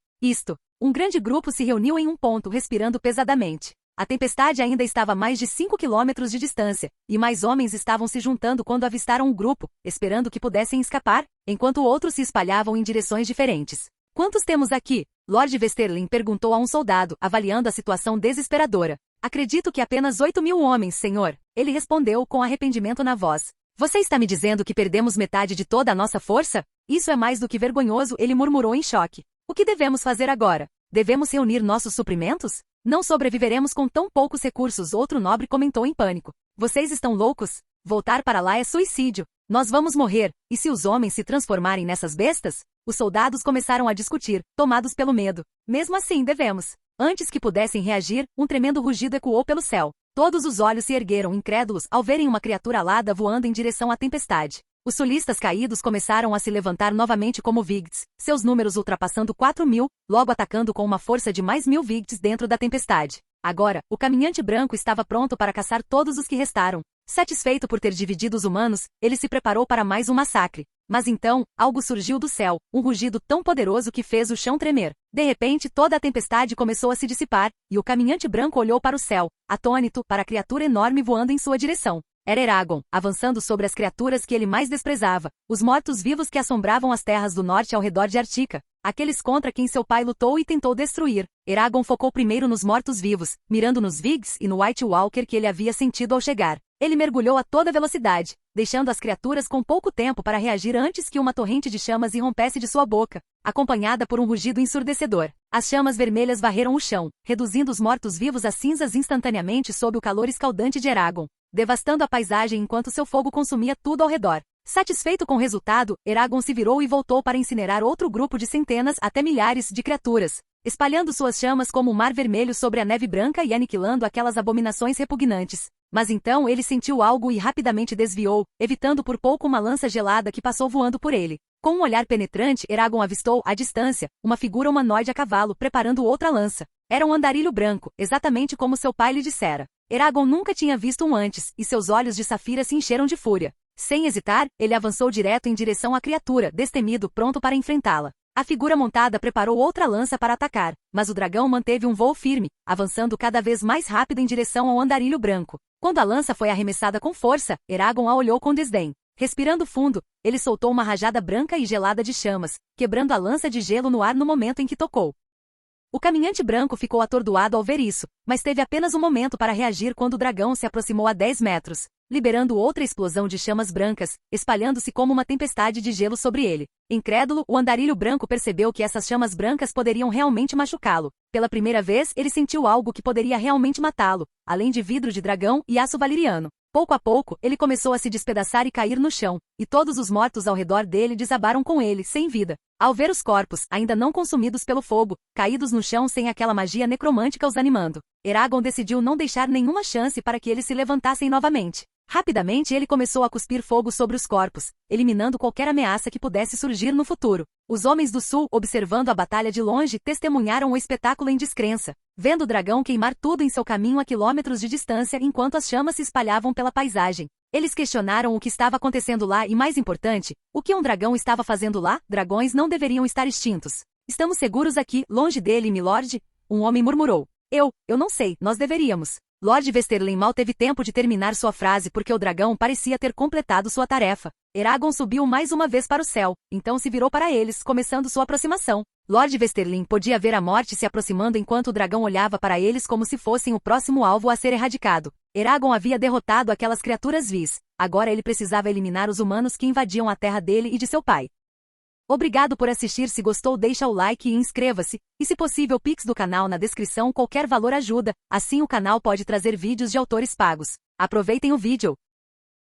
Um grande grupo se reuniu em um ponto, respirando pesadamente. A tempestade ainda estava a mais de 5 quilômetros de distância, e mais homens estavam se juntando quando avistaram um grupo, esperando que pudessem escapar, enquanto outros se espalhavam em direções diferentes. Quantos temos aqui? Lord Westerlin perguntou a um soldado, avaliando a situação desesperadora. Acredito que apenas 8.000 homens, senhor. Ele respondeu com arrependimento na voz. Você está me dizendo que perdemos metade de toda a nossa força? Isso é mais do que vergonhoso, ele murmurou em choque. O que devemos fazer agora? Devemos reunir nossos suprimentos? Não sobreviveremos com tão poucos recursos, outro nobre comentou em pânico. Vocês estão loucos? Voltar para lá é suicídio. Nós vamos morrer, e se os homens se transformarem nessas bestas? Os soldados começaram a discutir, tomados pelo medo. Mesmo assim, devemos. Antes que pudessem reagir, um tremendo rugido ecoou pelo céu. Todos os olhos se ergueram incrédulos ao verem uma criatura alada voando em direção à tempestade. Os sulistas caídos começaram a se levantar novamente como Vigts, seus números ultrapassando 4.000, logo atacando com uma força de mais 1.000 Vigts dentro da tempestade. Agora, o caminhante branco estava pronto para caçar todos os que restaram. Satisfeito por ter dividido os humanos, ele se preparou para mais um massacre. Mas então, algo surgiu do céu, um rugido tão poderoso que fez o chão tremer. De repente, toda a tempestade começou a se dissipar, e o caminhante branco olhou para o céu, atônito, para a criatura enorme voando em sua direção. Era Eragon, avançando sobre as criaturas que ele mais desprezava, os mortos-vivos que assombravam as terras do norte ao redor de Artica, aqueles contra quem seu pai lutou e tentou destruir. Eragon focou primeiro nos mortos-vivos, mirando nos Vigts e no White Walker que ele havia sentido ao chegar. Ele mergulhou a toda velocidade, deixando as criaturas com pouco tempo para reagir antes que uma torrente de chamas irrompesse de sua boca, acompanhada por um rugido ensurdecedor. As chamas vermelhas varreram o chão, reduzindo os mortos-vivos a cinzas instantaneamente sob o calor escaldante de Eragon, devastando a paisagem enquanto seu fogo consumia tudo ao redor. Satisfeito com o resultado, Eragon se virou e voltou para incinerar outro grupo de centenas até milhares de criaturas, espalhando suas chamas como um mar vermelho sobre a neve branca e aniquilando aquelas abominações repugnantes. Mas então ele sentiu algo e rapidamente desviou, evitando por pouco uma lança gelada que passou voando por ele. Com um olhar penetrante, Eragon avistou, à distância, uma figura humanoide a cavalo, preparando outra lança. Era um andarilho branco, exatamente como seu pai lhe dissera. Eragon nunca tinha visto um antes, e seus olhos de safira se encheram de fúria. Sem hesitar, ele avançou direto em direção à criatura, destemido, pronto para enfrentá-la. A figura montada preparou outra lança para atacar, mas o dragão manteve um voo firme, avançando cada vez mais rápido em direção ao andarilho branco. Quando a lança foi arremessada com força, Eragon a olhou com desdém. Respirando fundo, ele soltou uma rajada branca e gelada de chamas, quebrando a lança de gelo no ar no momento em que tocou. O caminhante branco ficou atordoado ao ver isso, mas teve apenas um momento para reagir quando o dragão se aproximou a 10 metros, liberando outra explosão de chamas brancas, espalhando-se como uma tempestade de gelo sobre ele. Incrédulo, o andarilho branco percebeu que essas chamas brancas poderiam realmente machucá-lo. Pela primeira vez, ele sentiu algo que poderia realmente matá-lo, além de vidro de dragão e aço valeriano. Pouco a pouco, ele começou a se despedaçar e cair no chão, e todos os mortos ao redor dele desabaram com ele, sem vida. Ao ver os corpos, ainda não consumidos pelo fogo, caídos no chão sem aquela magia necromântica os animando, Eragon decidiu não deixar nenhuma chance para que eles se levantassem novamente. Rapidamente ele começou a cuspir fogo sobre os corpos, eliminando qualquer ameaça que pudesse surgir no futuro. Os homens do sul, observando a batalha de longe, testemunharam o espetáculo em descrença, vendo o dragão queimar tudo em seu caminho a quilômetros de distância enquanto as chamas se espalhavam pela paisagem. Eles questionaram o que estava acontecendo lá e, mais importante, o que um dragão estava fazendo lá. Dragões não deveriam estar extintos. Estamos seguros aqui, longe dele, milord? Um homem murmurou. Eu não sei, nós deveríamos. Lord Westerlin mal teve tempo de terminar sua frase porque o dragão parecia ter completado sua tarefa. Eragon subiu mais uma vez para o céu, então se virou para eles, começando sua aproximação. Lord Westerlin podia ver a morte se aproximando enquanto o dragão olhava para eles como se fossem o próximo alvo a ser erradicado. Eragon havia derrotado aquelas criaturas vis. Agora ele precisava eliminar os humanos que invadiam a terra dele e de seu pai. Obrigado por assistir. Se gostou, deixa o like e inscreva-se. E se possível, o Pix do canal na descrição. Qualquer valor ajuda, assim o canal pode trazer vídeos de autores pagos. Aproveitem o vídeo.